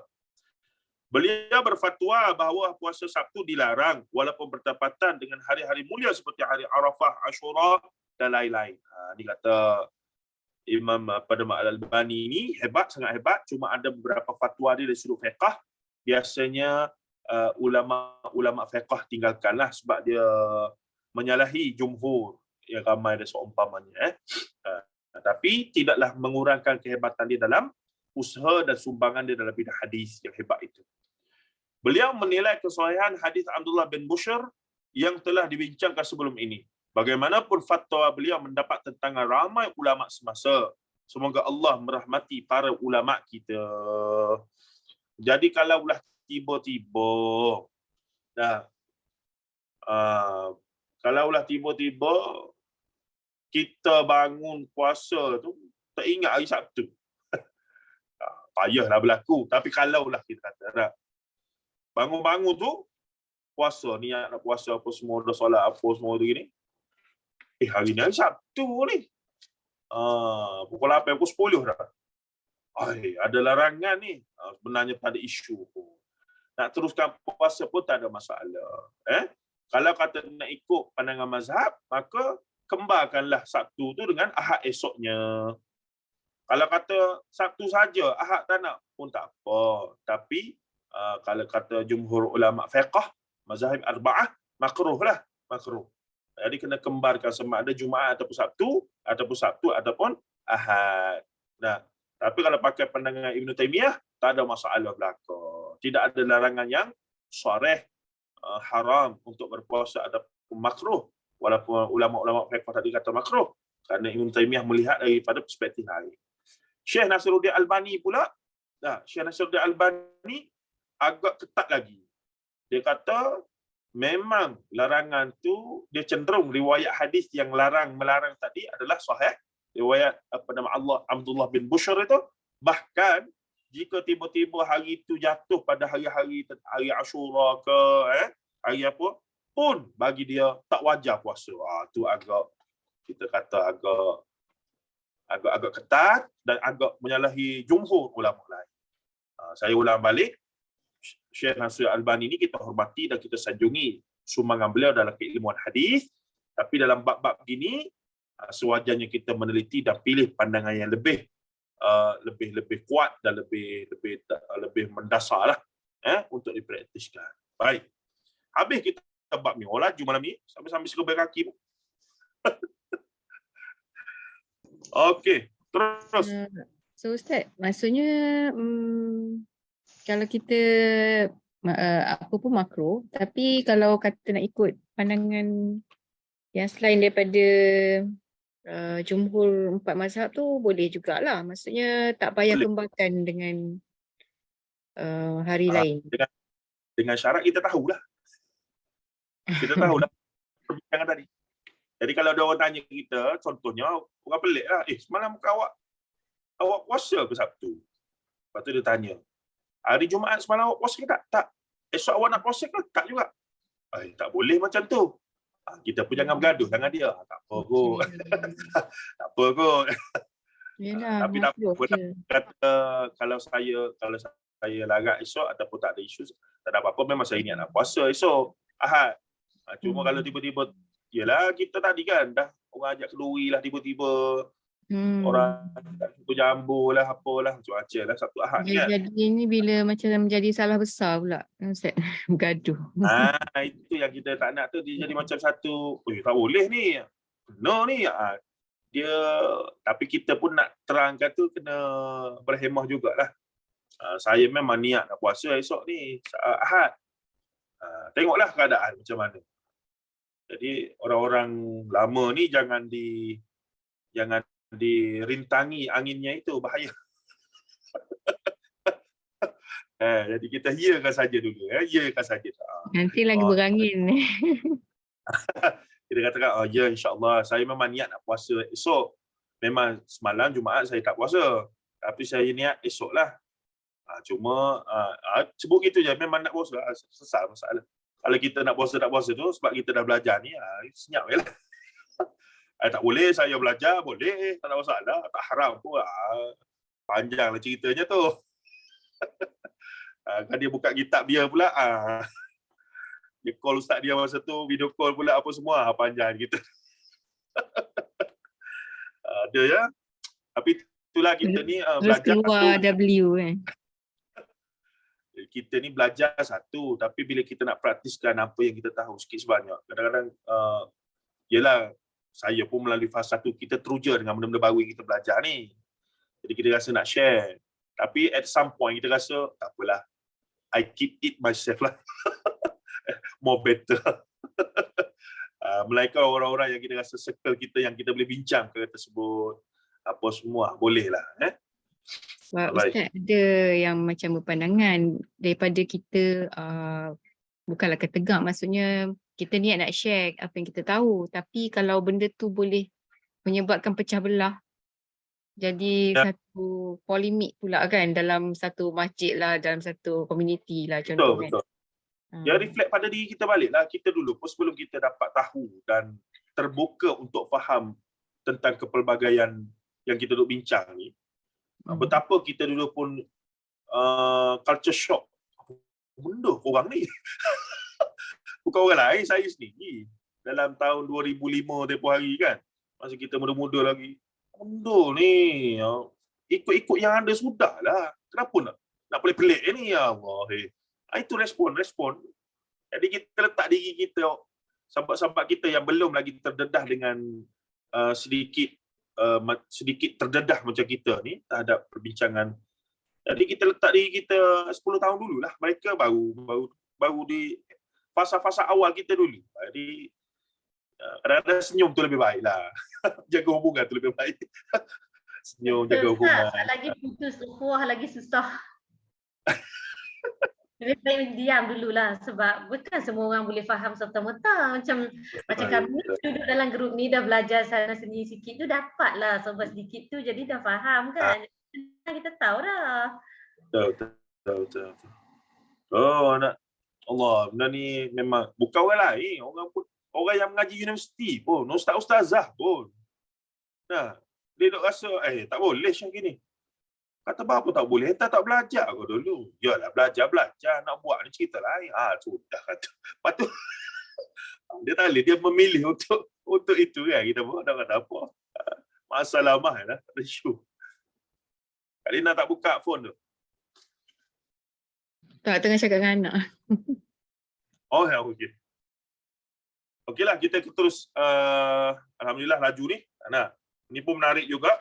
[SPEAKER 3] Beliau berfatwa bahawa puasa Sabtu dilarang walaupun bertepatan dengan hari-hari mulia seperti hari Arafah, Ashura dan lain-lain. Ni kata Imam Padma Al-Albani ni hebat, sangat hebat. Cuma ada beberapa fatwa dia dari sudut fiqh. Biasanya ulama fiqh tinggalkanlah sebab dia menyalahi jumhur yang ramai ada seumpamanya. Tapi tidaklah mengurangkan kehebatan dia dalam usaha dan sumbangan dia dalam bidang hadis yang hebat itu. Beliau menilai kesahihan hadis Abdullah bin Bushr yang telah dibincangkan sebelum ini. Bagaimanapun fatwa beliau mendapat tentangan ramai ulama semasa. Semoga Allah merahmati para ulama kita. Jadi kalaulah tiba-tiba kita bangun puasa tu tak ingat hari Sabtu. Payahlah berlaku. Tapi kalaulah kita kata bangun-bangun tu puasa, niat nak puasa apa semua, dah solat apa semua tu gini. Hari ni hari Sabtu ni. Pukul 8, pukul 10 dah. Ada larangan ni. Sebenarnya tak ada isu pun. Nak teruskan puasa pun tak ada masalah. Kalau kata nak ikut pandangan mazhab, maka kembarkanlah Sabtu tu dengan Ahad esoknya. Kalau kata Sabtu saja, Ahad tak nak pun tak apa. Tapi kalau kata jumhur ulama fiqh, mazhab arba'ah, makruh lah. Makruh. Jadi kena kembarkan sama ada Jumaat ataupun Sabtu ataupun Ahad. Nah, tapi kalau pakai pandangan Ibn Taymiyah, tak ada masalah belaka. Tidak ada larangan yang sharih haram untuk berpuasa ataupun makruh. Walaupun ulama-ulama fiqh tadi kata makruh. Kerana Ibn Taymiyah melihat daripada perspektif lain. Syekh Nasiruddin Albani pula, Syekh Nasiruddin Albani agak ketat lagi. Dia kata memang larangan tu dia cenderung riwayat hadis yang melarang tadi adalah sahih. Riwayat Abdullah bin Bushr itu, bahkan jika tiba-tiba hari itu jatuh pada hari Ashura ke hari apa pun bagi dia tak wajar puasa. Tu agak kita kata agak ketat dan agak menyalahi jumhur ulama lain. Saya ulang balik, Syekh Nasir Albani ini kita hormati dan kita sanjungi sumbangan beliau dalam keilmuan hadis, tapi dalam bab-bab gini sewajarnya kita meneliti dan pilih pandangan yang lebih kuat dan lebih mendasar lah untuk dipraktiskan. Baik. Habis kita bab ni. Laju malam ni sampai segebai kaki pun. Okey, terus.
[SPEAKER 4] So Ustaz, maksudnya kalau kita apa pun makruh, tapi kalau kata nak ikut pandangan yang selain daripada jumhur 4 mazhab tu boleh jugalah. Maksudnya tak payah kembarkan dengan hari lain.
[SPEAKER 3] Dengan syarat kita tahulah. Kita tahulah perbincangan tadi. Jadi kalau ada orang tanya kita, contohnya orang pelik lah, semalam awak puasa ke Sabtu? Lepas tu dia tanya, hari Jumaat semalam awak puasa ke tak? Tak. Esok awak nak puasa ke? Tak juga. Tak boleh macam tu. Kita pun jangan bergaduh dengan dia. Tak apa kot. Tak apa kot.
[SPEAKER 4] Yalah,
[SPEAKER 3] tapi tak apa. Kata kalau saya larat esok ataupun tak ada isu, tak ada apa-apa. Memang saya niat nak puasa esok Ahad. Cuma kalau tiba-tiba, yelah kita tadi kan dah orang ajak kenduri lah tiba-tiba. Orang tak suka jambu lah, apalah, macam-macam lah Sabtu Ahad kan.
[SPEAKER 4] Jadi ni bila macam menjadi salah besar pula, Ustaz, bergaduh.
[SPEAKER 3] Itu yang kita tak nak tu, dia jadi macam satu, tak boleh ni, kena ni. Dia, tapi kita pun nak terangkan tu kena berhemah jugalah. Saya memang niat nak puasa esok ni, Ahad. Tengoklah keadaan macam mana. Jadi orang-orang lama ni jangan dirintangi anginnya, itu bahaya. Jadi kita iyakan saja dulu, iyakan saja.
[SPEAKER 4] Nanti lagi berangin.
[SPEAKER 3] Kita katakan, ya insya-Allah saya memang niat nak puasa esok. Memang semalam Jumaat saya tak puasa, tapi saya niat esok lah. Cuma sebut gitu je, memang nak puasa, selesai masalah. Kalau kita nak puasa tak puasa tu sebab kita dah belajar ni, senyap je lah. Tak boleh saya belajar, boleh, tak ada masalah, tak haram pun. Panjanglah ceritanya tu. Kan dia buka kitab dia pula. Dia call ustaz dia masa tu, video call pula apa semua, panjang gitu. Ada ya. Tapi itulah kita ni
[SPEAKER 4] Terus
[SPEAKER 3] belajar
[SPEAKER 4] keluar
[SPEAKER 3] satu.
[SPEAKER 4] W kan.
[SPEAKER 3] Kita ni belajar satu, tapi bila kita nak praktiskan apa yang kita tahu sikit sebanyak, kadang-kadang yelah, saya pun melalui fasa tu kita teruja dengan benda-benda baru yang kita belajar ni. Jadi kita rasa nak share. Tapi at some point kita rasa tak apalah, I keep it myself lah. More better. Melainkan orang-orang yang kita rasa circle kita yang kita boleh bincang perkara tersebut, apa semua, boleh lah.
[SPEAKER 4] Sebab
[SPEAKER 3] Baik.
[SPEAKER 4] Ustaz ada yang macam berpandangan daripada kita bukanlah ketegak, maksudnya kita niat nak share apa yang kita tahu, tapi kalau benda tu boleh menyebabkan pecah belah, jadi
[SPEAKER 3] Ya.
[SPEAKER 4] satu polemik pula kan dalam satu masjid lah, dalam satu community lah
[SPEAKER 3] Betul,
[SPEAKER 4] contoh kan.
[SPEAKER 3] betul. Ya, reflect pada diri kita balik lah. Kita dulu pun sebelum kita dapat tahu dan terbuka untuk faham tentang kepelbagaian yang kita duduk bincang ni, betapa kita dulu pun culture shock. Apa benda korang ni? Bukan orang lain, saya sendiri. Dalam tahun 2005 tempoh hari kan, masa kita muda-muda lagi. Benda ni, ikut-ikut yang ada sudahlah. Kenapa nak pelik-pelik ni? Ya Allah. Itu respon. Jadi kita letak diri kita, sahabat-sahabat kita yang belum lagi terdedah dengan sedikit terdedah macam kita ni terhadap perbincangan. Jadi kita letak diri kita 10 tahun dululah. Mereka baru di fasa-fasa awal kita dulu. Jadi kadang-kadang senyum tu lebih baik lah. Jaga hubungan tu lebih baik. Senyum, jaga hubungan.
[SPEAKER 1] Lagi putus ukhuwah lagi susah. Lebih baik diam dululah, sebab bukan semua orang boleh faham serta-merta. Macam kami duduk dalam grup ni dah belajar sana sini sikit tu, dapatlah sebab sedikit tu jadi dah faham kan. Kita tahu dah.
[SPEAKER 3] Betul. Oh, Allah, benda ni memang bukan orang lain, orang yang mengaji universiti pun, ustaz-ustazah pun. Nah, dia duk rasa tak boleh macam gini. Kata apa tak boleh? Tak belajar kau dulu. Yalah, belajar. Nak buat ni cerita lain. Sudah kata. Lepas tu, dia tak boleh. Dia memilih untuk itu kan. Kita buat tak kata apa. Masalah mah lah. Tak ada isu. Kak Lina tak buka phone tu?
[SPEAKER 4] Tak, tengah cakap dengan anak.
[SPEAKER 3] Oh, ya, okey. Okeylah, kita terus. Alhamdulillah, laju ni. Nah, ini pun menarik juga.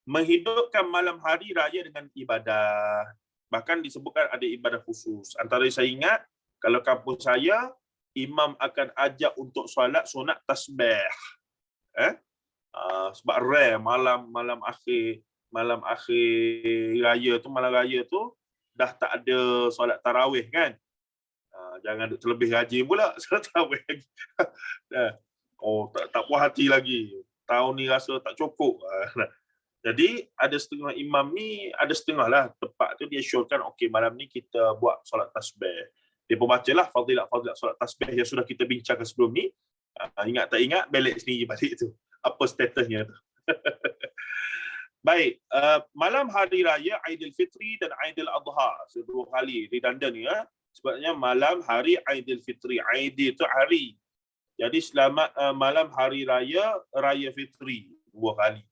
[SPEAKER 3] Menghidupkan malam hari raya dengan ibadah. Bahkan disebutkan ada ibadah khusus. Antara saya ingat, kalau kampung saya, imam akan ajak untuk solat sunat tasbih. Sebab rare malam akhir raya tu dah tak ada solat tarawih kan. Jangan terlebih rajin pula solat tarawih lagi. Tak puas hati lagi. Tahun ni rasa tak cukup. Jadi ada setengah imam ni, ada setengah lah tempat tu dia syorkan, okey malam ni kita buat solat tasbih. Dia pun bacalah fadilat solat tasbih yang sudah kita bincangkan sebelum ni. Ingat tak ingat, balik sendiri balik tu. Apa statusnya tu. Baik, malam hari raya Aidilfitri dan Aidil Adha. Dua kali redundant ya. Sebabnya malam hari Aidilfitri. Aidil itu hari. Jadi selamat malam hari raya Fitri. Dua kali.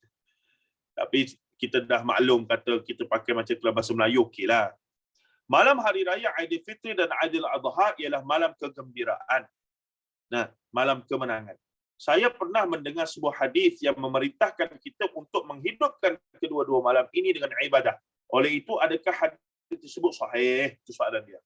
[SPEAKER 3] Tapi kita dah maklum kata kita pakai macam dalam bahasa Melayu, okeylah. Malam hari raya Aidilfitri dan Aidil Adha ialah malam kegembiraan. Nah, malam kemenangan. Saya pernah mendengar sebuah hadis yang memerintahkan kita untuk menghidupkan kedua-dua malam ini dengan ibadah. Oleh itu, adakah hadis tersebut sahih? Itu soalan dia.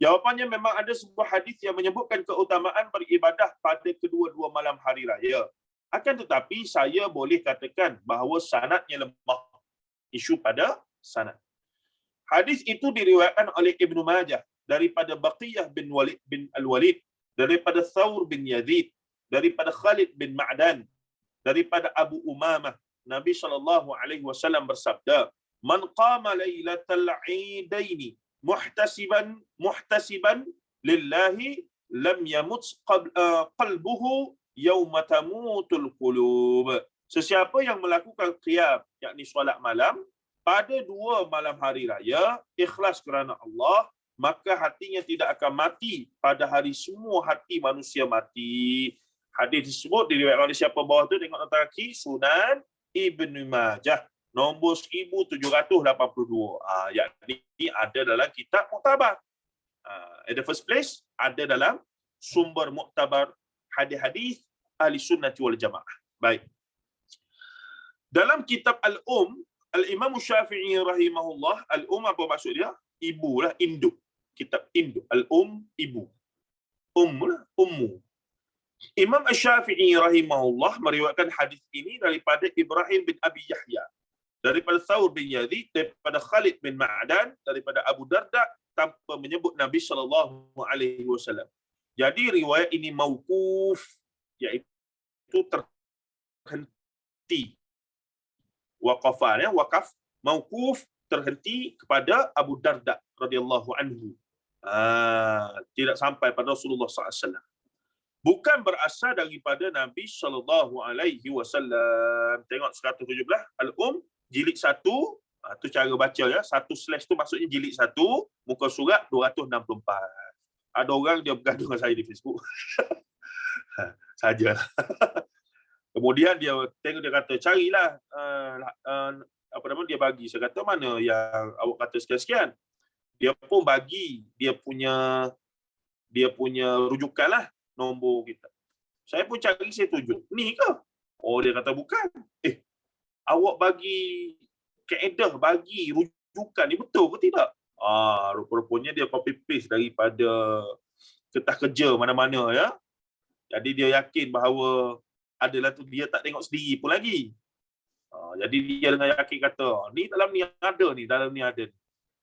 [SPEAKER 3] Jawapannya memang ada sebuah hadis yang menyebutkan keutamaan beribadah pada kedua-dua malam hari raya. Akan tetapi saya boleh katakan bahawa sanadnya lemah. Isu pada sanad. Hadis itu diriwayatkan oleh Ibnu Majah daripada Baqiyah bin Al-Walid, daripada Thawr bin Yazid, daripada Khalid bin Ma'dan, daripada Abu Umamah. Nabi SAW bersabda, "Man qama lailatal 'idaini muhtasiban lillahi lam yamut qalbuhu yauma tamutul qulub. Sesiapa yang melakukan qiyam, yakni solat malam pada 2 malam hari raya ikhlas kerana Allah, maka hatinya tidak akan mati pada hari semua hati manusia mati. Hadis tersebut diriwayatkan oleh siapa bawah tu, tengok nota kaki, Sunan Ibnu Majah nombor 1782. Yakni ada dalam kitab muktabar. In the first place ada dalam sumber muktabar hadis-hadis ahli sunnati wal jamaah. Baik. Dalam kitab Al-Imam Syafi'i rahimahullah, apa maksud dia? Ibu lah, induk. Kitab induk. Ibu. Lah, ummu. Imam Syafi'i rahimahullah meriwayatkan hadis ini daripada Ibrahim bin Abi Yahya, daripada Thawr bin Yazid, daripada Khalid bin Ma'dan, daripada Abu Darda, tanpa menyebut Nabi SAW. Jadi riwayat ini mauquf, iaitu terhenti. Waqafan, waqaf, mauquf, terhenti kepada Abu Darda radhiyallahu anhu. Tidak sampai pada Rasulullah SAW. Bukan berasal daripada Nabi SAW. Tengok 117 jilid 1. Tu cara baca ya. 1/ tu maksudnya jilid 1, muka surat 264. Ada orang dia bergaduh dengan saya di Facebook. Sajalah. Kemudian dia tengok, dia kata carilah dia bagi. Saya kata mana yang awak kata sekian-sekian. Dia pun bagi dia punya rujukan lah, nombor kita. Saya pun cari, saya tunjuk. Ni ke? Oh, dia kata bukan. Awak bagi kaedah, bagi rujukan ni betul ke tidak? Rupa-rupanya dia copy paste daripada kertas kerja mana-mana ya. Jadi dia yakin bahawa adalah tu, dia tak tengok sendiri pun lagi. Jadi dia dengan yakin kata, ni dalam ni ada ni, dalam ni ada.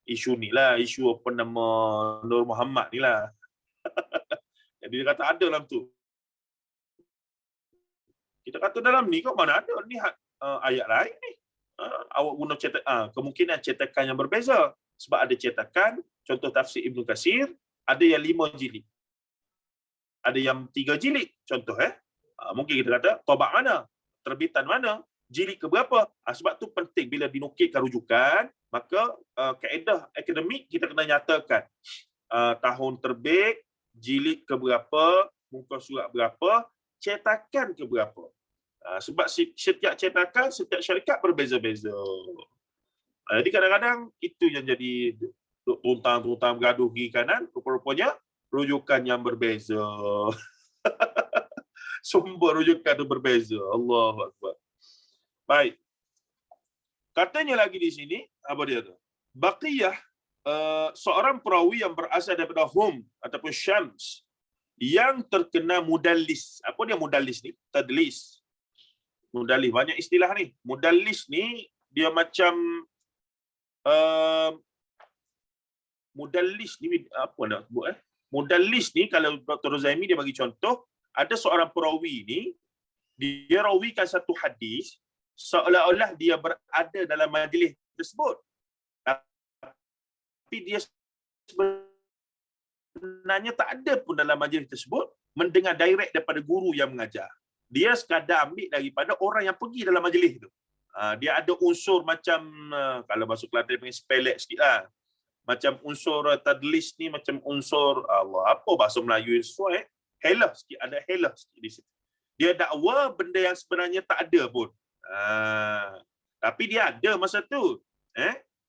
[SPEAKER 3] Isu ni lah, isu apa nama Nur Muhammad ni lah. Jadi dia kata ada dalam tu. Kita kata dalam ni kok mana ada, ni ayat lain ni. Awak guna kemungkinan cetakan yang berbeza. Sebab ada cetakan, contoh tafsir Ibnu Katsir, ada yang 5 jilid. Ada yang 3 jilid, contoh mungkin kita kata, tabak mana? Terbitan mana? Jilid ke berapa? Sebab tu penting bila dinukilkan rujukan, maka kaedah akademik kita kena nyatakan tahun terbit, jilid ke berapa, muka surat berapa, cetakan ke berapa. Sebab setiap cetakan, setiap syarikat berbeza-beza. Jadi kadang-kadang itu yang jadi tuntang-tuntang bergaduh kiri kanan, rupa-rupanya rujukan yang berbeza. Sumber rujukan itu berbeza. Allahu Akbar. Baik. Katanya lagi di sini, apa dia tu? Baqiyah, seorang perawi yang berasal daripada Hum ataupun Syams yang terkena mudallis. Apa dia mudallis ni? Tadlis. Mudallis, banyak istilah ni. Mudallis ni dia macam mudallis ni apa nak sebut Mudallis ni kalau Dr. Zaimi dia bagi contoh, ada seorang perawi ni, dia rawikan satu hadis seolah-olah dia berada dalam majlis tersebut. Tapi dia sebenarnya tak ada pun dalam majlis tersebut, mendengar direct daripada guru yang mengajar. Dia sekadar ambil daripada orang yang pergi dalam majlis tu. Dia ada unsur macam, kalau bahasa Kelantan panggil spelek sikit lah. Macam unsur tadlis ni, macam unsur, apa bahasa Melayu yang sesuai, helah sikit, ada helah sikit di situ. Dia dakwa benda yang sebenarnya tak ada pun. Tapi dia ada masa tu.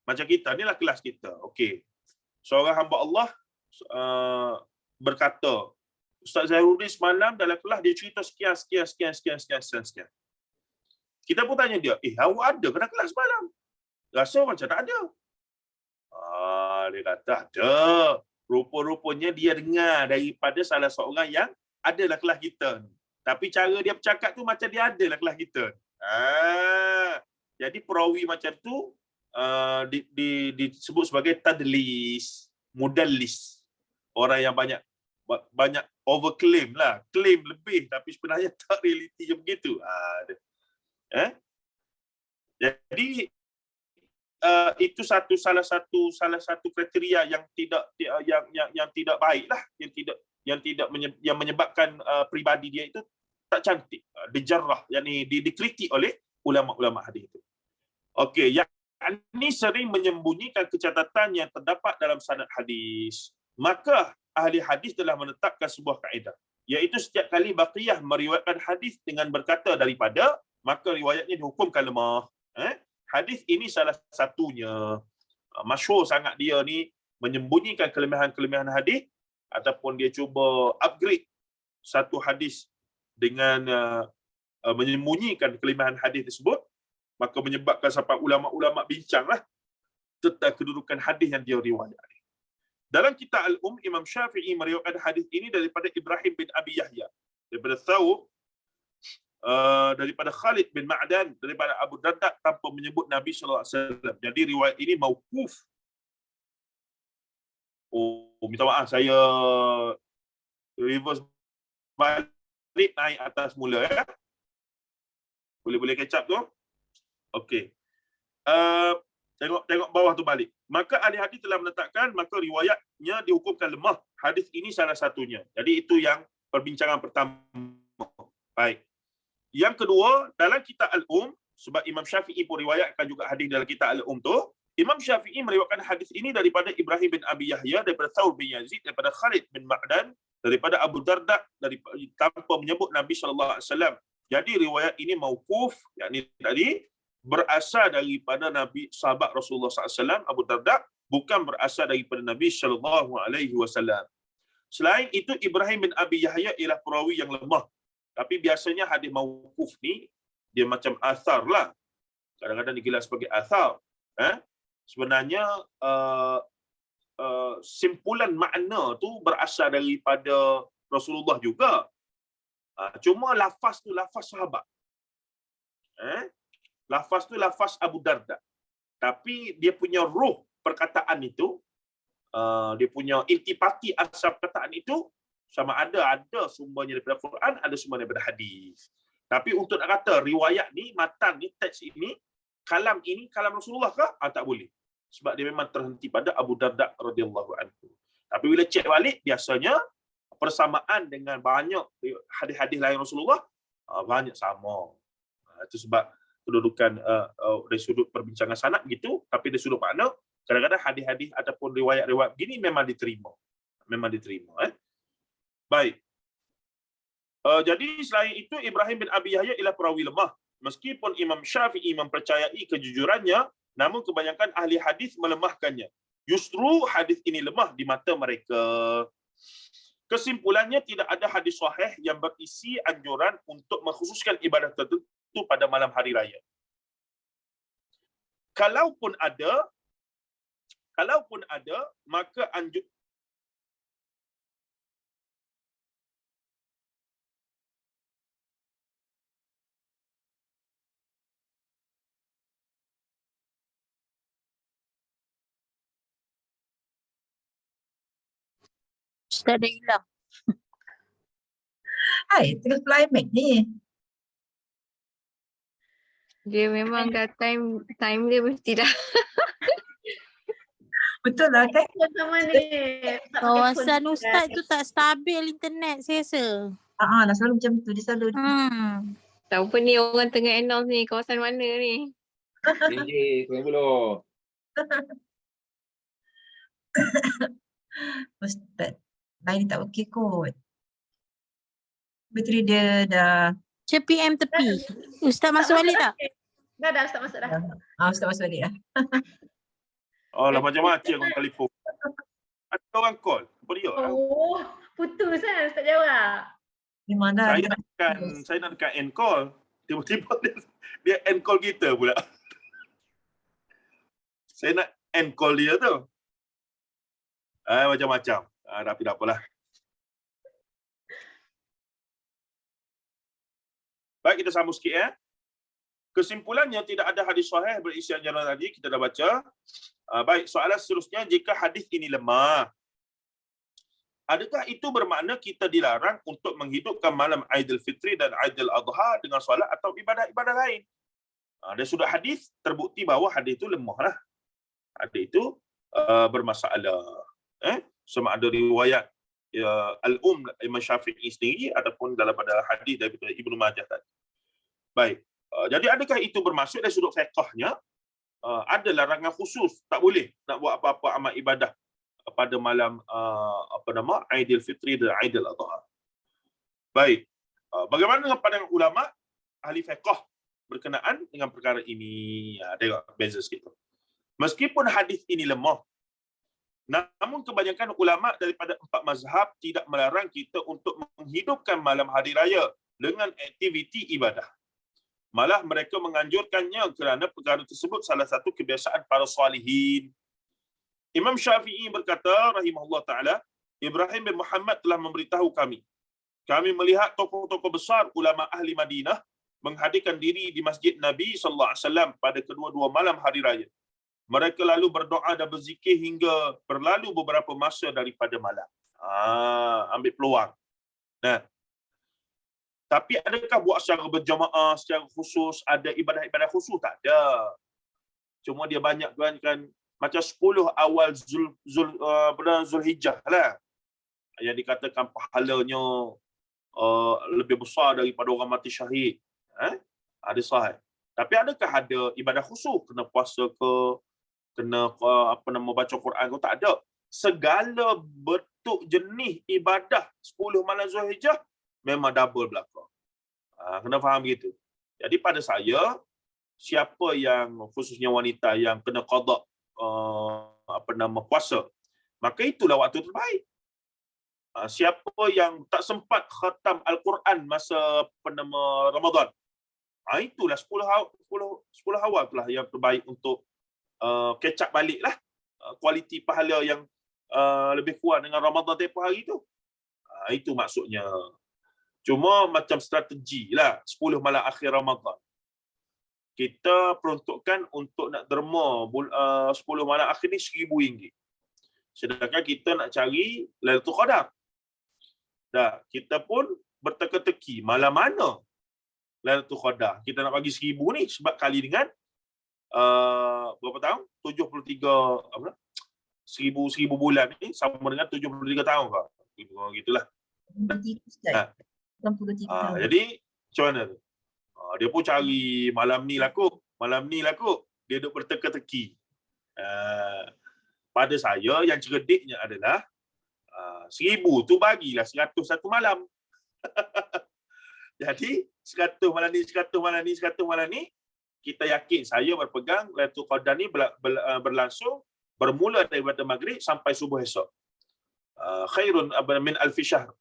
[SPEAKER 3] Macam kita, inilah kelas kita. Okey. Seorang hamba Allah berkata, Ustaz Zairuddin semalam dalam kelas dia cerita sekian. Kita pun tanya dia, awak ada ke dalam kelas semalam? Rasa macam tak ada. Dia kata ada. Rupa-rupanya dia dengar daripada salah seorang yang ada dalam kelas kita. Tapi cara dia bercakap tu macam dia ada dalam kelas kita. Jadi perawi macam tu disebut sebagai tadlis, mudallis. Orang yang banyak overclaim lah, claim lebih tapi sebenarnya tak realiti je begitu. Jadi itu salah satu kriteria yang tidak baiklah, yang menyebabkan peribadi dia itu tak cantik, dijarrah, yakni dikritik oleh ulama-ulama hadis itu. Okey, yang ini sering menyembunyikan kecacatan yang terdapat dalam sanad hadis. Maka ahli hadis telah menetapkan sebuah kaedah, iaitu setiap kali baqiyah meriwayatkan hadis dengan berkata daripada, maka riwayatnya dihukumkan lemah. Hadis ini salah satunya. Masyhur sangat dia ni menyembunyikan kelemahan-kelemahan hadis, ataupun dia cuba upgrade satu hadis dengan menyembunyikan kelemahan hadis tersebut, maka menyebabkan sampai ulama-ulama bincanglah tentang kedudukan hadis yang dia riwayat. Dalam kitab Imam Syafi'i meriwayatkan hadis ini daripada Ibrahim bin Abi Yahya, daripada Thawb, daripada Khalid bin Ma'dan, daripada Abu Darda tanpa menyebut Nabi SAW. Jadi riwayat ini mauquf. Minta maaf, saya reverse balik naik atas mula ya. Boleh catch up tu? Okey. Tengok bawah tu balik. Maka ahli hadis telah menetapkan maka riwayatnya dihukumkan lemah. Hadis ini salah satunya. Jadi itu yang perbincangan pertama. Baik. Yang kedua, dalam kitab sebab Imam Syafi'i pun riwayatkan juga hadis dalam kitab tu, Imam Syafi'i meriwayatkan hadis ini daripada Ibrahim bin Abi Yahya, daripada Thawb bin Yazid, daripada Khalid bin Ma'dan, daripada Abu Darda, tanpa menyebut Nabi SAW. Jadi riwayat ini mauquf, yakni tadi berasal daripada Nabi sahabat Rasulullah SAW, Abu Darda, bukan berasal daripada Nabi SAW. Selain itu, Ibrahim bin Abi Yahya ialah perawi yang lemah. Tapi biasanya hadis mauquf ni dia macam athar lah. Kadang-kadang digelar sebagai athar. Sebenarnya simpulan makna tu berasal daripada Rasulullah juga. Cuma lafaz tu lafaz sahabat. Lafaz tu lafaz Abu Darda. Tapi dia punya roh perkataan itu, dia punya intipati asal perkataan itu sama ada sumbernya daripada Quran, ada sumber daripada hadis. Tapi untuk nak kata riwayat ni, matan ni, teks ini, kalam Rasulullah ke? Tak boleh. Sebab dia memang terhenti pada Abu Darda radhiyallahu anhu. Tapi bila cek balik, biasanya persamaan dengan banyak hadis-hadis lain Rasulullah, banyak sama. Itu sebab kedudukan dari sudut perbincangan sanad begitu, tapi dari sudut makna, kadang-kadang hadis-hadis ataupun riwayat-riwayat begini memang diterima. Baik. Jadi selain itu, Ibrahim bin Abi Yahya ialah perawi lemah. Meskipun Imam Syafi'i mempercayai kejujurannya, namun kebanyakan ahli hadis melemahkannya. Justru hadis ini lemah di mata mereka. Kesimpulannya, tidak ada hadis sahih yang berisi anjuran untuk mengkhususkan ibadah tertentu pada malam hari raya. Kalaupun ada, maka
[SPEAKER 5] Ustaz dah hilang.
[SPEAKER 2] Hai, tengah climate ni.
[SPEAKER 4] Dia memang dah time dia mesti dah.
[SPEAKER 2] Betul lah kan?
[SPEAKER 1] Macam mana ni? Tak pakai
[SPEAKER 5] Kawasan
[SPEAKER 1] phone.
[SPEAKER 5] Ustaz tu tak stabil internet saya rasa.
[SPEAKER 2] Lah selalu macam tu, dia selalu.
[SPEAKER 4] Tahu apa ni orang tengah announce ni, kawasan mana ni?
[SPEAKER 6] Sungai Buloh.
[SPEAKER 2] Ustaz, line tak okey kot. Bateri dia dah.
[SPEAKER 5] Macam PM tepi. Ustaz masuk balik tak?
[SPEAKER 1] Dah, Ustaz masuk dah.
[SPEAKER 2] Ustaz masuk balik dah.
[SPEAKER 3] Lah macam-macam orang telefon. Ada orang call. Apa dia?
[SPEAKER 1] Oh, putus kan Ustaz jawab.
[SPEAKER 2] Memang dah.
[SPEAKER 3] Saya nak dekat end call. Tiba-tiba dia end call kita pula. Saya nak end call dia tu. Macam-macam. Tapi tak apalah. Baik, kita sambung sikit. Kesimpulannya, tidak ada hadis sahih berisi anjuran tadi. Kita dah baca. Baik, soalan seterusnya, jika hadis ini lemah, adakah itu bermakna kita dilarang untuk menghidupkan malam Aidilfitri dan Aidiladha dengan solat atau ibadah-ibadah lain? Dari sudut hadis, terbukti bahawa hadis itu lemah lah. Hadis itu bermasalah. Sama ada riwayat Al-Um Imam Syafi'i sendiri ataupun daripada hadis daripada Ibnu Majah tadi. Baik. Jadi adakah itu bermaksud dari sudut fiqhnya ada larangan khusus, tak boleh nak buat apa-apa amal ibadah pada malam Aidilfitri dan Aidil Adha. Baik. Bagaimana dengan pandangan ulama ahli fiqh berkenaan dengan perkara ini? Tengok beza sikit. Meskipun hadis ini lemah, namun kebanyakan ulama daripada 4 mazhab tidak melarang kita untuk menghidupkan malam hari raya dengan aktiviti ibadah. Malah mereka menganjurkannya kerana perkara tersebut salah satu kebiasaan para salihin. Imam Syafi'i berkata rahimahullah taala, Ibrahim bin Muhammad telah memberitahu kami melihat tokoh-tokoh besar ulama ahli Madinah menghadirkan diri di Masjid Nabi sallallahu alaihi wasallam pada kedua-dua malam hari raya. Mereka lalu berdoa dan berzikir hingga berlalu beberapa masa daripada malam. Ambil peluang. Nah, tapi adakah buat secara berjamaah, secara khusus, ada ibadah-ibadah khusus? Tak ada. Cuma dia banyak kan macam 10 awal Zulhijjah lah. Yang dikatakan pahalanya lebih besar daripada orang mati syahid. Ada sahih. Tapi adakah ada ibadah khusus? Kena puasa ke? Kena baca Quran ke? Tak ada. Segala bentuk jenis ibadah 10 malam Zulhijjah memang double belaka. Kena faham gitu. Jadi pada saya, siapa yang khususnya wanita yang kena qada puasa, maka itulah waktu terbaik. Siapa yang tak sempat khatam Al-Quran masa Ramadan, itulah 10 awal itulah yang terbaik untuk catch up balik lah kualiti pahala yang lebih kurang dengan Ramadan tempoh hari tu. Itu maksudnya. Cuma macam strategi lah 10 malam akhir Ramadan. Kita peruntukkan untuk nak derma 10 malam akhir ni RM1,000. Sedangkan kita nak cari Lailatul Qadar. Dah, kita pun berteka-teki malam mana Lailatul Qadar. Kita nak bagi RM1,000 ni sebab kali dengan berapa tahun? 73 1000 bulan ni sama dengan 73 tahun ke? Gitulah.
[SPEAKER 2] 63 tahun.
[SPEAKER 3] Jadi macam mana tu? Dia pun cari malam ni lah kot. Dia duduk berteka-teki. Pada saya yang cerdiknya adalah 1000 tu bagilah 101 malam. Jadi 100 malam ni kita yakin, saya berpegang Lailatul Qadar ni berlangsung bermula daripada maghrib sampai subuh esok. Khairun min alfi syahr.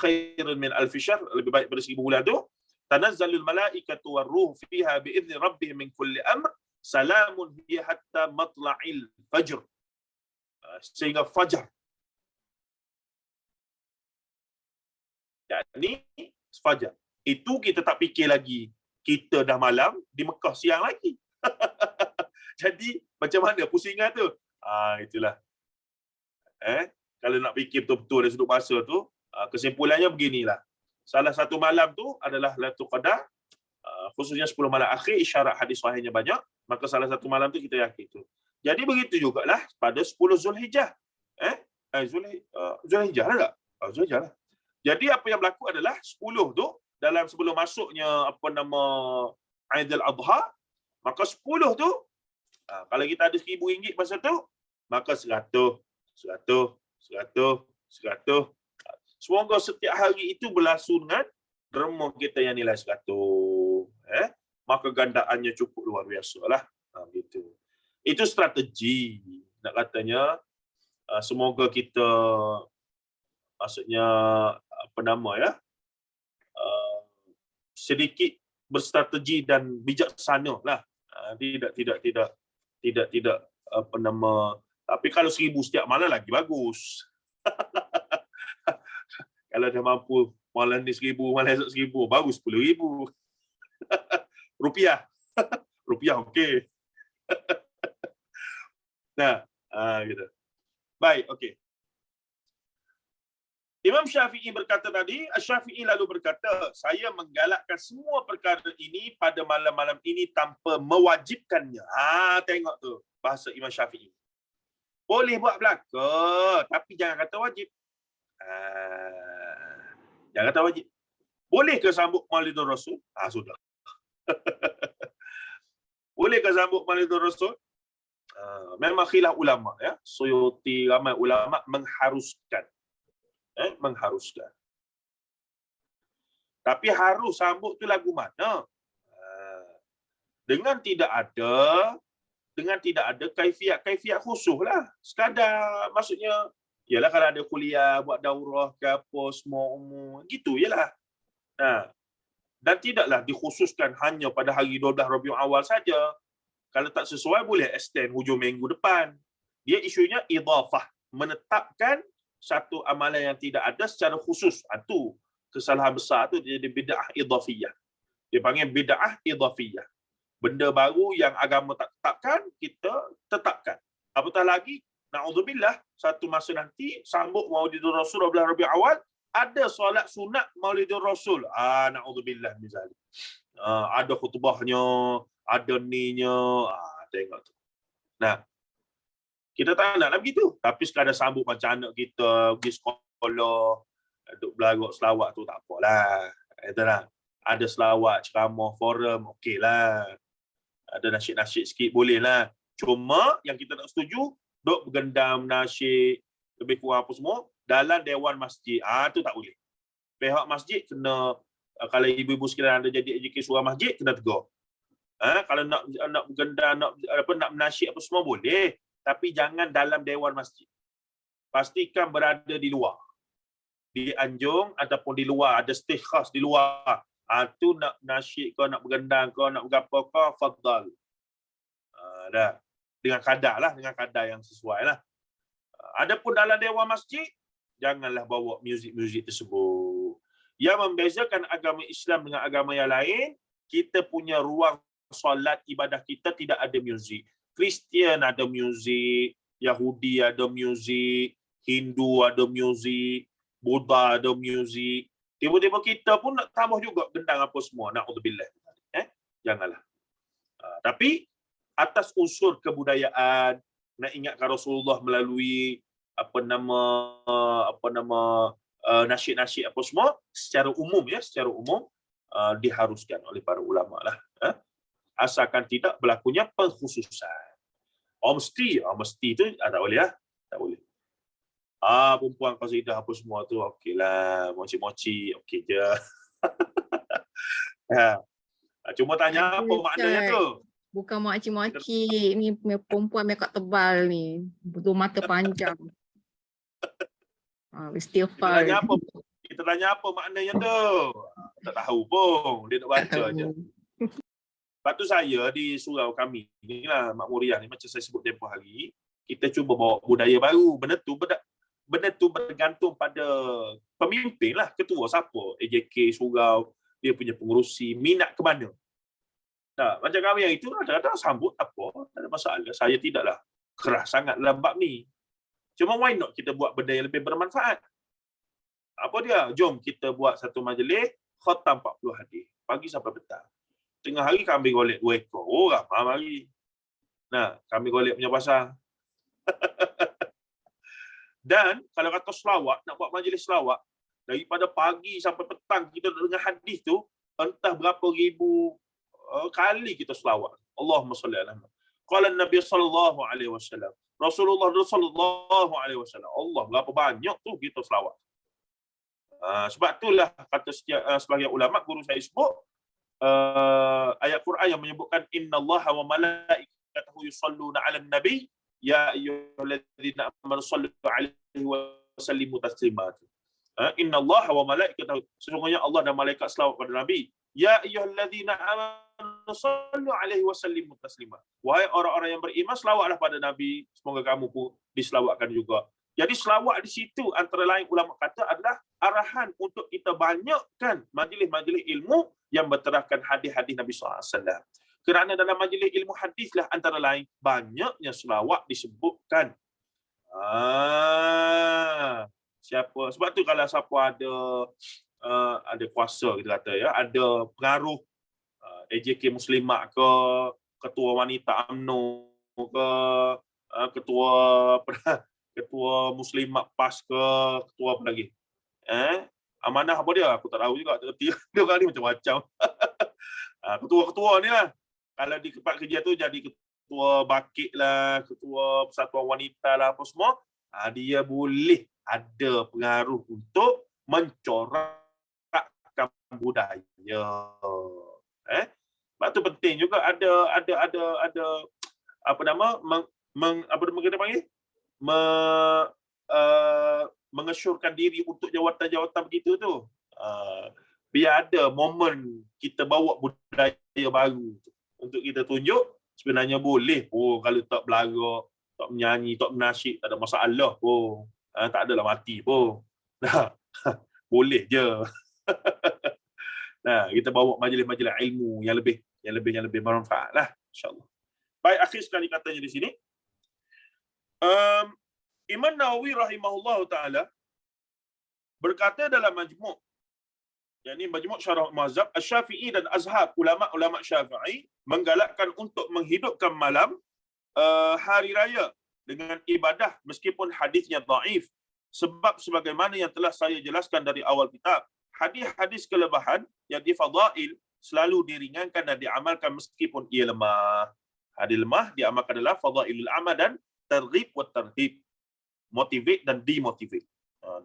[SPEAKER 3] Khairun min alfi syahr, lebih baik daripada 1000 bulan tu. Tanazzalul malaikatu warruh fiha bi'izni rabbihim min kulli amr, salamun hiya hatta matla'il fajr. Sehingga fajar. Yakni fajar. Itu kita tak fikir lagi. Kita dah malam, di Mekah siang lagi. Jadi, macam mana pusingan tu? Itulah. Kalau nak fikir betul-betul dari sudut bahasa tu, kesimpulannya beginilah. Salah satu malam tu adalah Lailatul Qadar, khususnya 10 malam akhir, isyarat hadis sahihnya banyak, maka salah satu malam tu kita yakin tu. Jadi begitu jugalah pada 10 Zulhijjah. Zulhijjah lah tak? Zulhijjah lah. Jadi apa yang berlaku adalah 10 tu, dalam sebelum masuknya Aidil Adha, maka 10 tu, kalau kita ada RM1,000 masa tu, maka 100. Semoga setiap hari itu berlangsung dengan derma kita yang nilai 100. Maka gandaannya cukup luar biasa lah. Gitu. Itu strategi. Nak katanya, semoga kita, maksudnya, sedikit berstrategi dan bijaksana lah. Tidak tapi kalau 1000 setiap malam lagi bagus. Kalau dah mampu malam ni 1000, malam esok 1000, bagus 10,000. Rupiah. Rupiah okey. Nah, gitu. Baik, okey. Imam Syafi'i berkata tadi, Syafi'i lalu berkata, saya menggalakkan semua perkara ini pada malam-malam ini tanpa mewajibkannya. Tengok tu bahasa Imam Syafi'i. Boleh buat belaka, tapi jangan kata wajib. Jangan kata wajib. Boleh ke sambut Maulidur Rasul? Sudah. Boleh ke sambut Maulidur Rasul? Memang khilaf ulama ya. Suyuti, ramai ulama mengharuskan. Mengharuskan. Tapi harus sambut tu lagu mana? Dengan tidak ada kaifiat khusus lah. Sekadar maksudnya ialah kalau ada kuliah, buat daurah ke apa, semua umum, gitu jelah. Dan tidaklah dikhususkan hanya pada hari 12 Rabiul Awal saja. Kalau tak sesuai boleh extend hujung minggu depan. Dia isunya idhafah, menetapkan satu amalan yang tidak ada secara khusus. Itu kesalahan besar tu, dia jadi bid'ah idhafiyah. Dia panggil bid'ah idhafiyah. Benda baru yang agama tak tetapkan, kita tetapkan. Apatah lagi, na'udzubillah, satu masa nanti sambut Maulidur Rasul 12 Rabiul Awal, ada solat sunat Maulidur Rasul. Na'udzubillah min zalik. Ada khutbahnya, ada ninya, tengok tu. Nah, kita tak naklah begitu. Tapi sekadar sambut macam anak kita pergi sekolah, duduk belagak selawat tu tak apalah. Itulah. Ada selawat, ceramah, forum, okeylah. Ada nasyid-nasyid sikit bolehlah. Cuma yang kita tak setuju, duk bergendam nasyid, lebih kurang apa semua, dalam dewan masjid. Tu tak boleh. Pihak masjid kena, kalau ibu-ibu sekalian ada jadi AJK surah masjid, kena tegur. Kalau nak bergendam, nak menasyid apa semua boleh. Tapi jangan dalam dewan masjid. Pastikan berada di luar. Di anjung ataupun di luar. Ada stage khas di luar. Tu nak nasyid kau, nak bergendang kau, nak berapa kau, fadal. Dah. Dengan kadar lah, dengan kadar yang sesuai lah. Adapun dalam dewan masjid, janganlah bawa muzik-muzik tersebut. Yang membezakan agama Islam dengan agama yang lain, kita punya ruang solat ibadah kita tidak ada muzik. Kristian ada muzik, Yahudi ada muzik, Hindu ada muzik, Buddha ada muzik. Tiba-tiba kita pun nak tambah juga gendang apa semua. Na'udzubillah. Janganlah. Tapi atas unsur kebudayaan, nak ingatkan Rasulullah melalui nasyid-nasyid apa semua, secara umum diharuskan oleh para ulama lah. Asalkan tidak berlakunya pengkhususan. Mesti tu tak boleh lah. Tak boleh. Perempuan qasidah apa semua tu okeylah, moci-moci okey je. Cuma tanya apa maknanya tu?
[SPEAKER 4] Bukan makcik-makcik, ni perempuan makeup tebal ni, betul mata panjang. Istighfar.
[SPEAKER 3] Kita tanya apa maknanya tu? Tak tahu pun, dia nak baca je. Lepas tu saya di surau kami ni lah, Makmuriyah ni, macam saya sebut tempoh hari, kita cuba bawa budaya baru. Benda tu bergantung pada pemimpin lah, ketua siapa, AJK surau, dia punya pengurusi, minat ke mana. Macam kami yang itu, kadang-kadang sambut apa, tak ada masalah. Saya tidaklah keras sangat dalam bab ni. Cuma why not kita buat benda yang lebih bermanfaat? Apa dia? Jom kita buat satu majlis, khatam 40 hadis, pagi sampai petang. Tengah hari kami golek 2 ekor. Ramai mari. Kami golek punya pasal. Dan kalau kata selawat, nak buat majlis selawat, daripada pagi sampai petang kita dengar hadis tu, entah berapa ribu kali kita selawat. Allahumma salli ala Muhammad. Qala Nabi sallallahu alaihi wasallam. Rasulullah sallallahu alaihi wasallam. Allah, berapa banyak tu kita selawat. Sebab itulah kata sebagian ulama, guru saya sebut, ayat Quran yang menyebutkan innallaha wa malaikatahu yusalluna 'alan nabi ya ayyuhalladzina amanu sallu 'alaihi wa sallimu taslima. Innallaha wa malaikatahu, sesungguhnya Allah dan malaikat selawat pada Nabi. Ya ayyuhalladzina amanu sallu 'alaihi wa sallimu taslima. Wahai orang-orang yang beriman, selawatlah pada Nabi, semoga kamu pun diselawatkan juga. Jadi selawat di situ antara lain ulama kata adalah arahan untuk kita banyakkan majlis-majlis ilmu yang berterahkan hadis-hadis Nabi SAW. Kerana dalam majlis ilmu hadislah antara lain banyaknya selawat disebutkan. Sebab tu kalau siapa ada kuasa, kita kata ya, ada pengaruh AJK Muslimat ke, ketua wanita UMNO ke, ketua ketua Muslimat PAS ke, ketua apa lagi? Amanah apa dia? Aku tak tahu juga, tak kerti. Dia orang ni macam-macam. Ketua-ketua ni lah. Kalau di tempat kerja tu jadi ketua bakit lah, ketua persatuan wanita lah, apa semua, dia boleh ada pengaruh untuk mencorakkan budaya. Sebab tu penting juga ada apa nama apa nama kita panggil? Mengesyorkan diri untuk jawatan-jawatan begitu tu. Biar ada momen kita bawa budaya baru untuk kita tunjuk sebenarnya boleh kalau tak belagak, tak menyanyi, tak menasyid, tak ada masalah pun. Tak adalah mati pun. Boleh je. Nah, kita bawa majlis-majlis ilmu yang lebih bermanfaat lah, insya-Allah. Baik, akhir sekali katanya di sini. Imam Nawawi rahimahullah taala berkata dalam majmu', yakni majmu' syarah mazhab Asy-Syafi'i dan Azhar, ulama-ulama Syafi'i menggalakkan untuk menghidupkan malam hari raya dengan ibadah meskipun hadisnya dhaif, sebab sebagaimana yang telah saya jelaskan dari awal kitab, hadis-hadis kelebihan yang di fadail selalu diringankan dan diamalkan meskipun ia lemah. Hadis lemah diamalkan adalah fadailul amal dan targhib wa tarhib, motivate dan demotivate.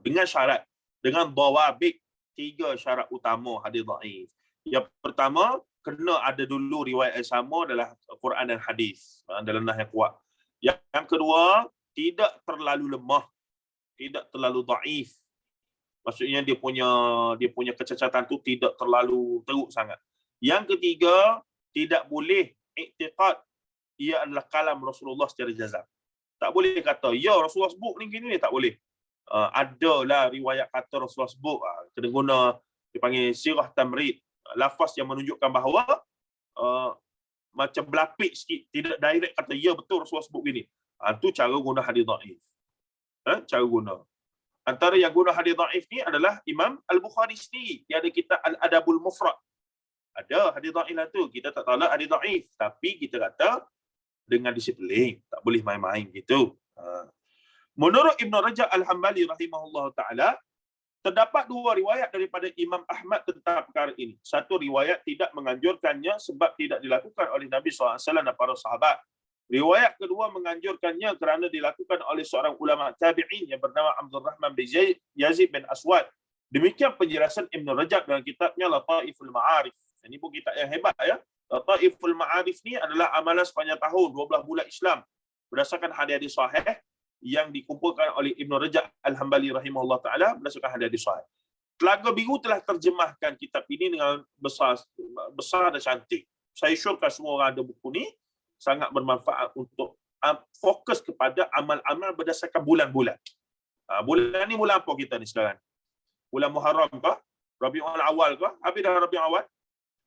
[SPEAKER 3] Dengan syarat, dengan dawabit, 3 syarat utama hadis dhaif. Yang pertama, kena ada dulu riwayat yang sama dalam Quran dan hadis, dalam nas yang kuat. Yang kedua, tidak terlalu lemah, tidak terlalu dhaif. Maksudnya dia punya kecacatan tu tidak terlalu teruk sangat. Yang ketiga, tidak boleh iktiqad ia adalah kalam Rasulullah secara jazam. Tak boleh kata, ya Rasulullah sebut ni gini, tak boleh. Adalah riwayat kata Rasulullah sebut, kena guna, dipanggil sirah tamrid, lafaz yang menunjukkan bahawa macam berlapik sikit, tidak direct kata, ya betul Rasulullah sebut gini. Itu cara guna hadis dhaif. Cara guna. Antara yang guna hadis dhaif ni adalah Imam Al-Bukhari sendiri. Dia ada kitab Al-Adabul Mufrad. Ada hadis dhaif lah tu. Kita tak tahu lah hadis dhaif. Tapi kita kata dengan disiplin. Tak boleh main-main gitu. Menurut Ibn Rajab Al-Hambali rahimahullah ta'ala, terdapat 2 riwayat daripada Imam Ahmad tentang perkara ini. Satu riwayat tidak menganjurkannya sebab tidak dilakukan oleh Nabi SAW dan para sahabat. Riwayat kedua menganjurkannya kerana dilakukan oleh seorang ulama tabi'in yang bernama Abdul Rahman bin Yazid bin Aswad. Demikian penjelasan Ibn Rajab dalam kitabnya Lataiful Ma'arif. Ini pun kitab yang hebat ya. Lataiful Ma'arif ni adalah amalan sepanjang tahun 12 bulan Islam berdasarkan hadis-hadis sahih yang dikumpulkan oleh Ibn Rajab Al-Hambali rahimahullah taala berdasarkan hadis-hadis sahih. Telaga Biru telah terjemahkan kitab ini dengan besar dan cantik. Saya syorkan semua orang ada buku ni, sangat bermanfaat untuk fokus kepada amal-amal berdasarkan bulan-bulan. Bulan ni bulan apa kita ni sekarang? Bulan Muharram kah? Rabiul Awal kah? Habis dah Rabiul Awal?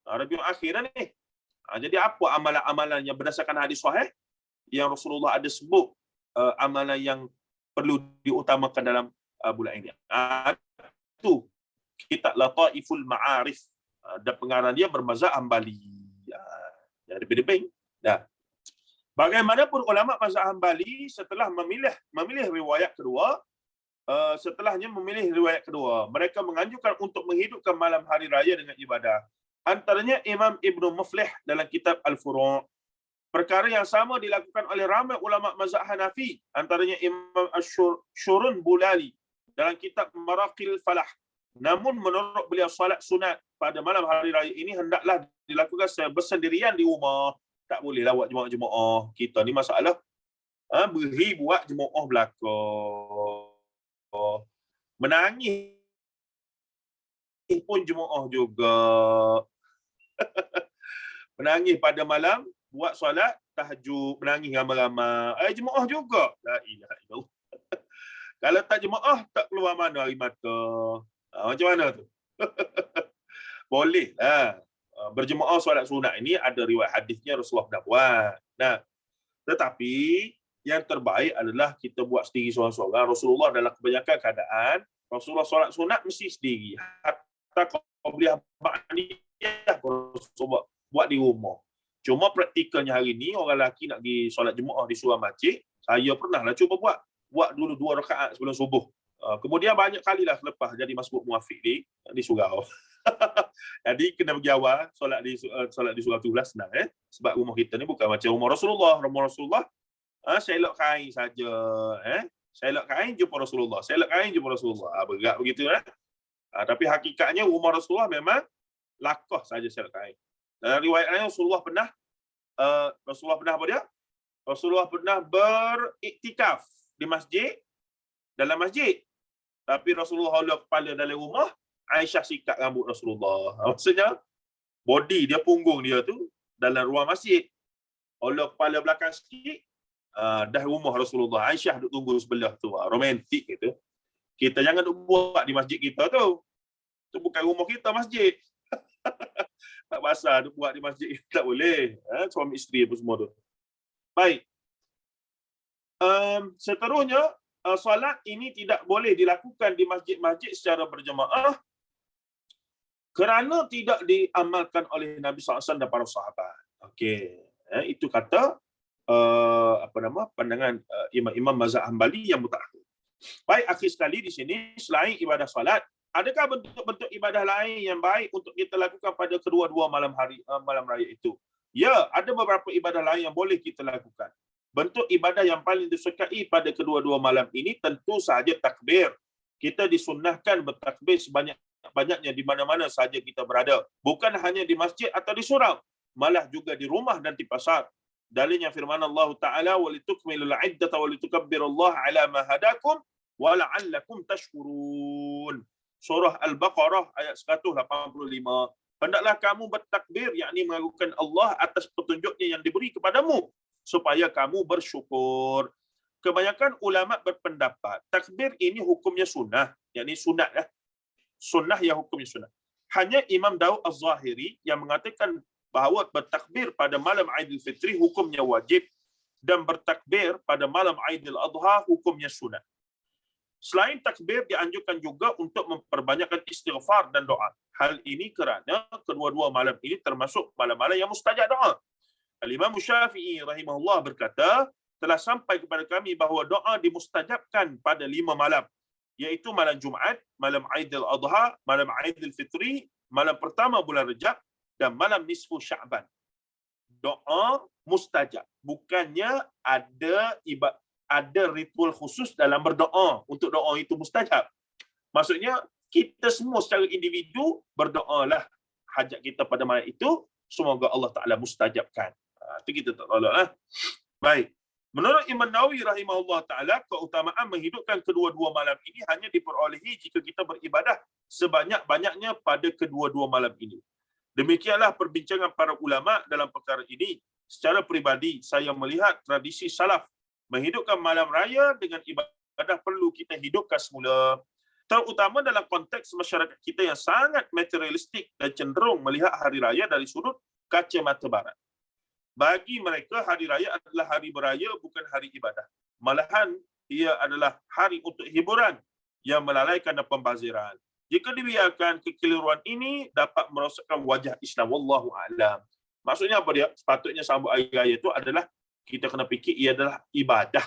[SPEAKER 3] Rabiul Akhir dah ni. Jadi apa amalan-amalan yang berdasarkan hadis sahih yang Rasulullah ada sebut amalan yang perlu diutamakan dalam bulan ini? Itu kitab Lataiful Ma'arif dan pengarang dia bermazhab Hambali. Jadi beda-beda. Dah. Bagaimanapun ulama mazhab Hambali setelah memilih riwayat kedua, mereka menganjurkan untuk menghidupkan malam hari raya dengan ibadah. Antaranya Imam Ibnu Muflih dalam kitab Al-Furu'. Perkara yang sama dilakukan oleh ramai ulama mazhab Hanafi, antaranya Imam Ash-Shurun Bulali dalam kitab Maraqil Falah. Namun menurut beliau salat sunat pada malam hari raya ini hendaklah dilakukan bersendirian di rumah. Tak boleh lah buat jemaah-jemaah. Kita ni masalah beri buat jemaah belakang. Menangis pun jemaah juga. Menangis pada malam, buat solat tahajud, menangis ramai-ramai. Jemaah juga. La ilaha illallah. Kalau tak jemaah, tak keluar mana air mata. Macam mana tu? Boleh lah. Berjemaah solat sunat ini ada riwayat hadisnya Rasulullah dah buat. Nah, tetapi yang terbaik adalah kita buat sendiri seorang-seorang. Rasulullah dalam kebanyakan keadaan, Rasulullah solat sunat mesti sendiri. Hatta qabliyah ba'diyah Rasulullah buat di rumah. Cuma praktikalnya hari ni orang lelaki nak pergi solat jemaah di surau masjid, saya pernah lah cuba buat. buat dulu 2 rakaat sebelum subuh. Kemudian banyak kalilah selepas jadi masbuk muafiq di surau. Jadi kena pergi awal solat di surau tu lah senang sebab rumah kita ni bukan macam rumah Rasulullah. Rumah Rasulullah selok kain saja selok kain jumpa Rasulullah, selok kain jumpa Rasulullah. Berat begitu tapi hakikatnya rumah Rasulullah memang lakoh saja selok kain. Dalam riwayat lain Rasulullah pernah apa dia? Rasulullah pernah beriktikaf di masjid, dalam masjid. Tapi Rasulullah hulur kepala dalam rumah, Aisyah sikat rambut Rasulullah. Maksudnya, body dia, punggung dia tu dalam ruang masjid. Hulur kepala belakang sikit, dah rumah Rasulullah. Aisyah duduk tunggu sebelah tu. Romantik gitu. Kita jangan duduk buat di masjid kita tu. Tu bukan rumah kita, masjid. Tak pasal duduk buat di masjid, tak boleh. Suami isteri apa semua tu. Baik. Seterusnya, solat ini tidak boleh dilakukan di masjid-masjid secara berjemaah kerana tidak diamalkan oleh Nabi SAW dan para sahabat. Okey. Itu kata pandangan imam-imam mazhab Hanbali yang mutaakhir. Baik, akhir sekali di sini, selain ibadah solat, adakah bentuk-bentuk ibadah lain yang baik untuk kita lakukan pada kedua-dua malam raya itu? Ya, ada beberapa ibadah lain yang boleh kita lakukan. Bentuk ibadah yang paling disukai pada kedua-dua malam ini tentu sahaja takbir. Kita disunnahkan bertakbir sebanyak-banyaknya di mana-mana sahaja kita berada. Bukan hanya di masjid atau di surau, malah juga di rumah dan di pasar. Dalilnya firman Allah Ta'ala, وَلِتُكْمِلُوا الْعِدَّةَ وَلِتُكَبِّرُوا اللَّهَ عَلَى مَا هَدَاكُمْ وَلَعَلَّكُمْ تَشْكُرُونَ. Surah Al-Baqarah ayat 185. Hendaklah kamu bertakbir, yakni mengagukan Allah atas petunjuknya yang diberi kepadamu, supaya kamu bersyukur. Kebanyakan ulama berpendapat takbir ini hukumnya sunnah, yakni sunat sunnah yang hukumnya sunnah. Hanya Imam Daud Az-Zahiri yang mengatakan bahawa bertakbir pada malam Aidilfitri hukumnya wajib dan bertakbir pada malam Aidil Adha hukumnya sunat. Selain takbir, dianjurkan juga untuk memperbanyakkan istighfar dan doa. Hal ini kerana kedua-dua malam ini termasuk malam-malam yang mustajab doa. Al-Imam Syafi'i rahimahullah berkata, telah sampai kepada kami bahawa doa dimustajabkan pada 5 malam, iaitu malam Jumaat, malam Aidil Adha, malam Aidil Fitri, malam pertama bulan Rejab, dan malam nisfu Sya'ban. Doa mustajab. Bukannya ada ritual khusus dalam berdoa untuk doa itu mustajab. Maksudnya, kita semua secara individu berdoalah hajat kita pada malam itu, semoga Allah Ta'ala mustajabkan. Itu kita tak tolaklah. Baik. Menurut Imam Nawawi rahimahullah Ta'ala, keutamaan menghidupkan kedua-dua malam ini hanya diperolehi jika kita beribadah sebanyak-banyaknya pada kedua-dua malam ini. Demikianlah perbincangan para ulama dalam perkara ini. Secara peribadi, saya melihat tradisi salaf menghidupkan malam raya dengan ibadah perlu kita hidupkan semula. Terutama dalam konteks masyarakat kita yang sangat materialistik dan cenderung melihat hari raya dari sudut kacamata barat. Bagi mereka, hari raya adalah hari beraya, bukan hari ibadah. Malahan, ia adalah hari untuk hiburan yang melalaikan dan pembaziran. Jika dibiarkan, kekeliruan ini dapat merosakkan wajah Islam. Wallahu a'lam. Maksudnya apa dia? Sepatutnya sambut hari raya itu adalah kita kena fikir ia adalah ibadah.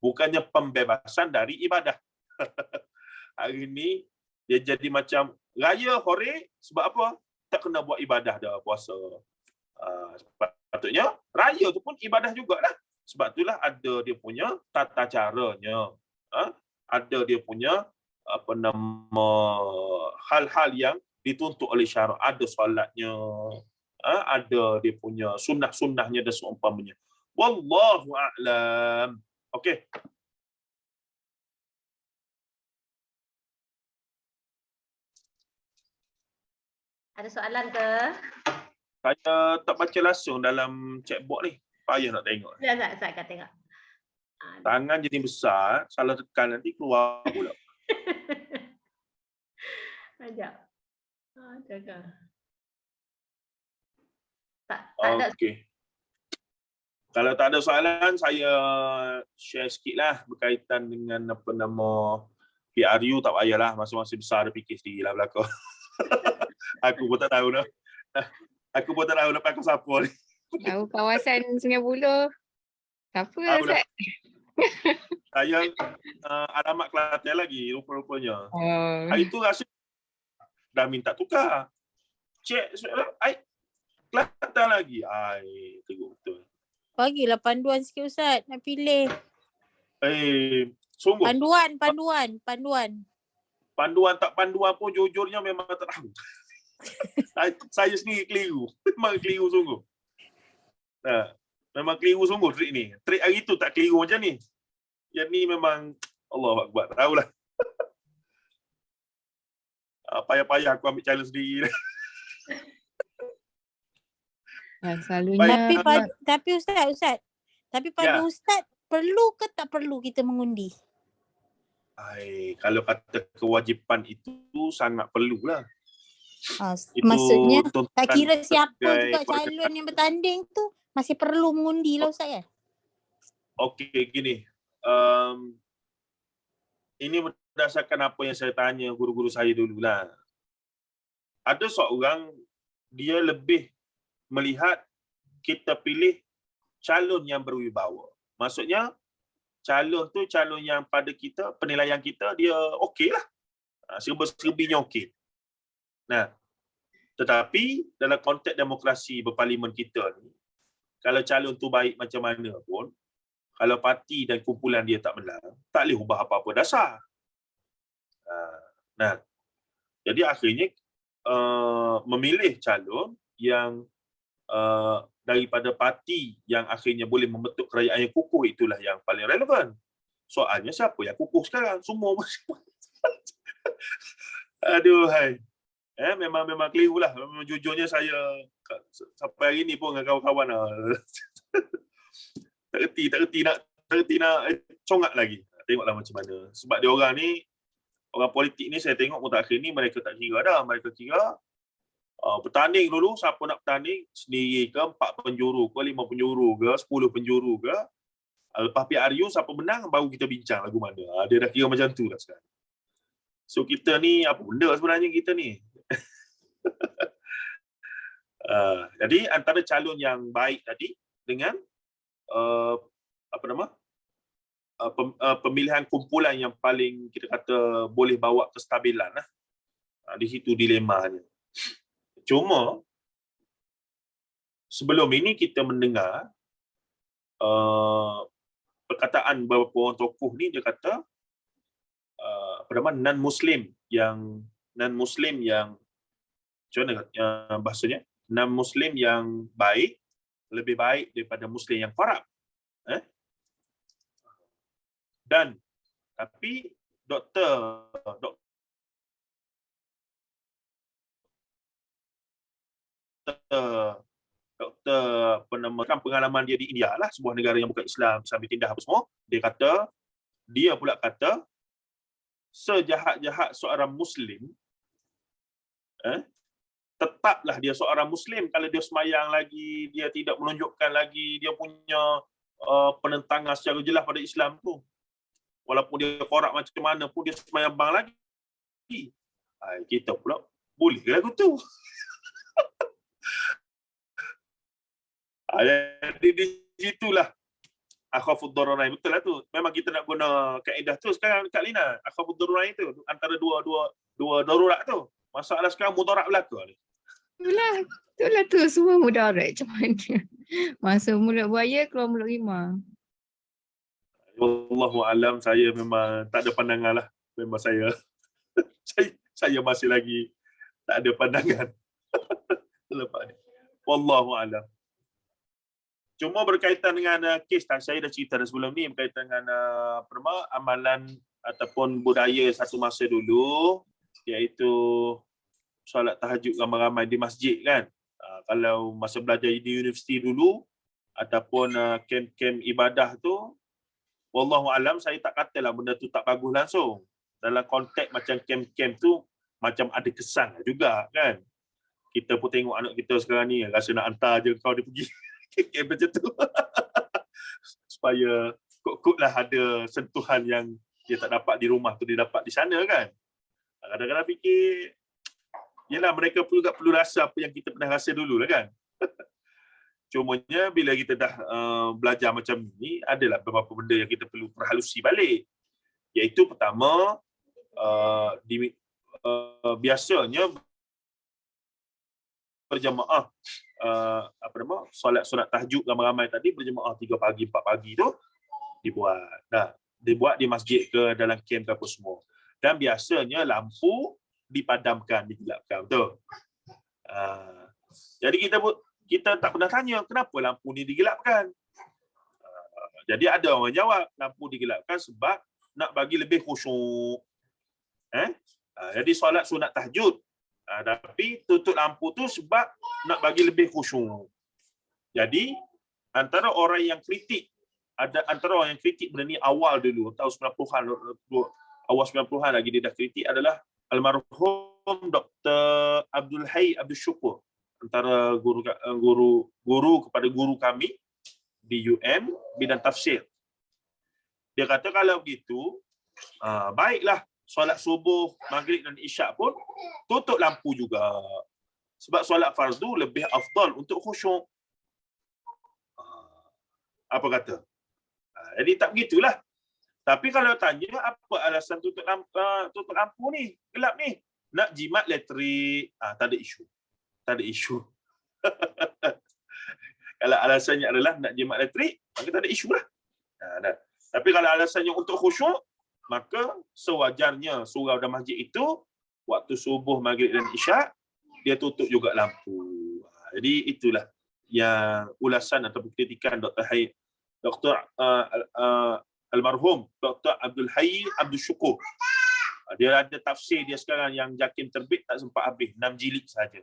[SPEAKER 3] Bukannya pembebasan dari ibadah. Hari ini dia jadi macam raya hore sebab apa? Tak kena buat ibadah dah puasa. Sepatutnya raya tu pun ibadah jugalah. Sebab itulah ada dia punya tata caranya. Ada dia punya hal-hal yang dituntut oleh syarak. Ada solatnya, ada dia punya sunnah-sunnahnya dan seumpamanya. Wallahu a'lam. Okey.
[SPEAKER 1] Ada soalan ke?
[SPEAKER 3] Saya tak baca langsung dalam chatbox ni. Payah nak tengok.
[SPEAKER 1] Sekejap, saya akan tengok.
[SPEAKER 3] Tangan jadi besar, salah tekan nanti keluar pula.
[SPEAKER 1] Sekejap. Jaga. Tak ada.
[SPEAKER 3] Okey. Kalau tak ada soalan, saya share sikit lah berkaitan dengan PRU. Tak payahlah, masing-masing besar ada fikir sendiri lah belakang. Aku pun tak tahu dah. Aku pun tak tahu lepas aku siapa ni.
[SPEAKER 4] Tahu kawasan Sungai Buloh. Siapa Ustaz?
[SPEAKER 3] Saya alamat Kelantan lagi rupa-rupanya. Hari tu rasa dah minta tukar. Cek Kelantan lagi. Teruk betul.
[SPEAKER 5] Bagilah panduan sikit Ustaz. Nak pilih.
[SPEAKER 3] Sungguh. Panduan tak panduan pun jujurnya memang tak tahu. Saya sendiri keliru. Memang keliru sungguh. Memang keliru sungguh trik ni. Trik hari tu tak keliru macam ni. Yang ni memang Allah Akbar. Tahulah. Payah-payah aku ambil challenge sendiri.
[SPEAKER 4] Selalunya
[SPEAKER 5] Tapi Ustaz. Tapi pada Ustaz, perlu ke tak perlu kita mengundi?
[SPEAKER 3] Kalau kata kewajipan itu sangat perlulah.
[SPEAKER 5] Maksudnya tak kira siapa juga calon yang bertanding tu masih perlu mengundi lah Ustaz kan?
[SPEAKER 3] Okey, gini. Ini berdasarkan apa yang saya tanya guru-guru saya dululah. Ada seorang dia lebih melihat kita pilih calon yang berwibawa. Maksudnya calon tu calon yang pada kita, penilaian kita dia okey lah. Serba-serbinya okey. Nah, tetapi dalam konteks demokrasi berparlimen kita ni, kalau calon tu baik macam mana pun, kalau parti dan kumpulan dia tak menang, tak boleh ubah apa-apa dasar. Nah, jadi akhirnya memilih calon yang daripada parti yang akhirnya boleh membentuk kerajaan yang kukuh, itulah yang paling relevan. Soalnya siapa yang kukuh sekarang? Semua aduhai. Memang keliru lah. Memang jujurnya saya sampai hari ni pun dengan kawan-kawan tak reti nak congak lagi. Tengoklah macam mana. Sebab dia orang ni, orang politik ni saya tengok mutakhir ni mereka tak kira dah. Mereka kira bertanding dulu, siapa nak bertanding sendiri ke, 4 penjuru ke, 5 penjuru ke, 10 penjuru ke. Lepas PRU siapa menang baru kita bincang lagu mana. Dia dah kira macam tu lah sekarang. So kita ni apa benda sebenarnya kita ni? Jadi antara calon yang baik tadi dengan pemilihan kumpulan yang paling kita kata boleh bawa kestabilan lah. Di situ dilemanya. Cuma sebelum ini kita mendengar perkataan beberapa orang tokoh ni, dia kata non-Muslim yang macam mana bahasanya, non-Muslim yang baik lebih baik daripada Muslim yang korup. Dan tapi Doktor pengalaman dia di India lah, sebuah negara yang bukan Islam, sambil tindah apa semua, dia pula kata sejahat-jahat seorang Muslim, tetaplah dia seorang Muslim kalau dia semayang lagi, dia tidak menunjukkan lagi dia punya penentangan secara jelas pada Islam tu. Walaupun dia korak macam mana pun, dia semayang bang lagi. Kita pula boleh ke lagu tu? Di situlah akhafud dararain. Betul lah tu. Memang kita nak guna kaedah tu sekarang Kak Lina. Akhafud dararain tu antara dua darurat tu. Masalah sekarang mudarat belaka ni.
[SPEAKER 4] Itulah tu, semua mudarat macam mana. Masa mulut buaya keluar mulut rimau.
[SPEAKER 3] Wallahu alam, saya memang tak ada pandangan lah. Memang saya masih lagi tak ada pandangan. Selepas ni. Wallahu alam. Cuma berkaitan dengan kes, saya dah cerita dah sebelum ni, berkaitan dengan amalan ataupun budaya satu masa dulu, iaitu solat tahajud ramai-ramai di masjid kan. Kalau masa belajar di universiti dulu ataupun kem-kem ibadah tu, wallahu alam, saya tak katalah benda tu tak bagus langsung. Dalam konteks macam kem-kem tu macam ada kesan juga kan. Kita pun tengok anak kita sekarang ni rasa nak hantar je kau dia pergi kem macam tu. Supaya kot-kotlah ada sentuhan yang dia tak dapat di rumah tu dia dapat di sana kan. Kadang-kadang fikir yelah, mereka juga perlu rasa apa yang kita pernah rasa dulu lah kan. Cumanya bila kita dah belajar macam ni, adalah beberapa benda yang kita perlu perhalusi balik. Iaitu pertama, biasanya berjemaah solat sunat tahajud ramai-ramai tadi berjemaah 3 pagi 4 pagi tu dibuat di masjid ke dalam kem ke apa semua. Dan biasanya lampu dipadamkan, digelapkan, betul. Jadi kita tak pernah tanya kenapa lampu ni digelapkan. Jadi ada orang jawab lampu digelapkan sebab nak bagi lebih khusyuk. Jadi solat sunat tahajud, tapi tutup lampu tu sebab nak bagi lebih khusyuk. Jadi antara orang yang kritik benda ni awal dulu tahun 90-an, awal 90-an lagi dia dah kritik adalah almarhum Dr. Abdul Hayy Abdul Syukur, antara guru kepada guru kami di UM bidang tafsir. Dia kata kalau begitu, baiklah solat subuh, maghrib dan isyak pun tutup lampu juga. Sebab solat fardu lebih afdal untuk khusyuk. Apa kata? Jadi tak begitulah. Tapi kalau tanya apa alasan tutup lampu ni, gelap ni? Nak jimat elektrik, tak ada isu. Tak ada isu. Kalau alasannya adalah nak jimat elektrik, maka tak ada isu lah. Tapi kalau alasannya untuk khusyuk, maka sewajarnya surau dan masjid itu waktu subuh, maghrib dan isyak dia tutup juga lampu. Jadi itulah yang ulasan atau kritikan Dr. Almarhum Dr. Abdul Hayy Abdul Syukur. Dia ada tafsir dia sekarang yang JAKIM terbit tak sempat habis, 6 jilid saja.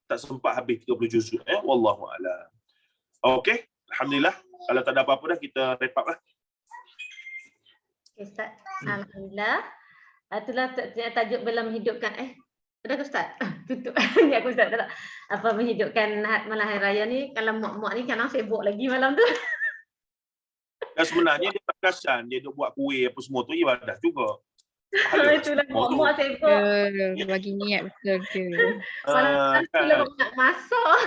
[SPEAKER 3] Tak sempat habis 30 juzuk. Wallahu a'lam. Okey, alhamdulillah. Kalau tak ada apa-apa dah kita wrap up lah.
[SPEAKER 1] Okay, Ustaz. Alhamdulillah. Itulah tajuk belum menghidupkan. Sudah ke Ustaz? Tutup. Ya aku Ustaz. Tak. Apa menghidupkan malam hari raya ni, kalau mak-mak ni kadang sibuk lagi malam tu.
[SPEAKER 3] Dan sebenarnya dia tak kasihan, dia duk buat kuih apa semua tu ibadah juga.
[SPEAKER 1] Itulah mak-mak sibuk.
[SPEAKER 4] Bagi niat betul ke.
[SPEAKER 1] Malam tu lah nak masak.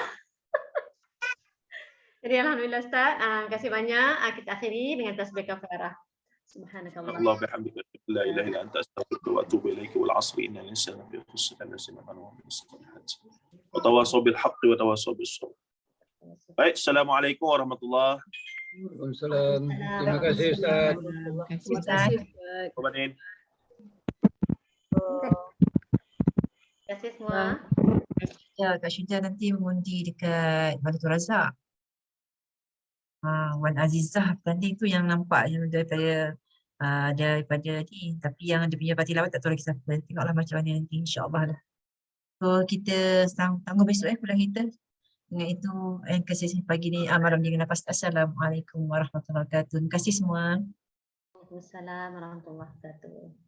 [SPEAKER 1] Jadi alhamdulillah Ustaz. Terima kasih banyak. Kita akhiri dengan tasbih kafarah. Subhanakallah.
[SPEAKER 3] Allah bihamdika la ilaha illa anta astaghfiruka wa atubu ilaika wal 'asri innal insana lafi khusr illa allazina amanu wa amilus salihati wa tawasaw bil haqqi wa tawasaw bis sabr. Baik, assalamualaikum warahmatullahi
[SPEAKER 7] Waalaikumsalam. Terima kasih Ustaz.
[SPEAKER 4] Terima kasih Ustaz.
[SPEAKER 3] wabarakatuh.
[SPEAKER 1] Terima kasih semua.
[SPEAKER 2] Ya, Kak Syuja nanti mengundi dekat Balatul Razak. Wan Azizah tadi tu yang nampak yang daripada ni, tapi yang dia punya tilawat tak tahu lagi siapa. Tengoklah macam mana nanti, insya-Allah lah. So kita tangguh besok kuliah kita. Dengan itu kasih pagi ni malam ni dengan lepas. Assalamualaikum warahmatullahi wabarakatuh. Terima kasih semua.
[SPEAKER 1] Waalaikumsalam warahmatullahi wabarakatuh.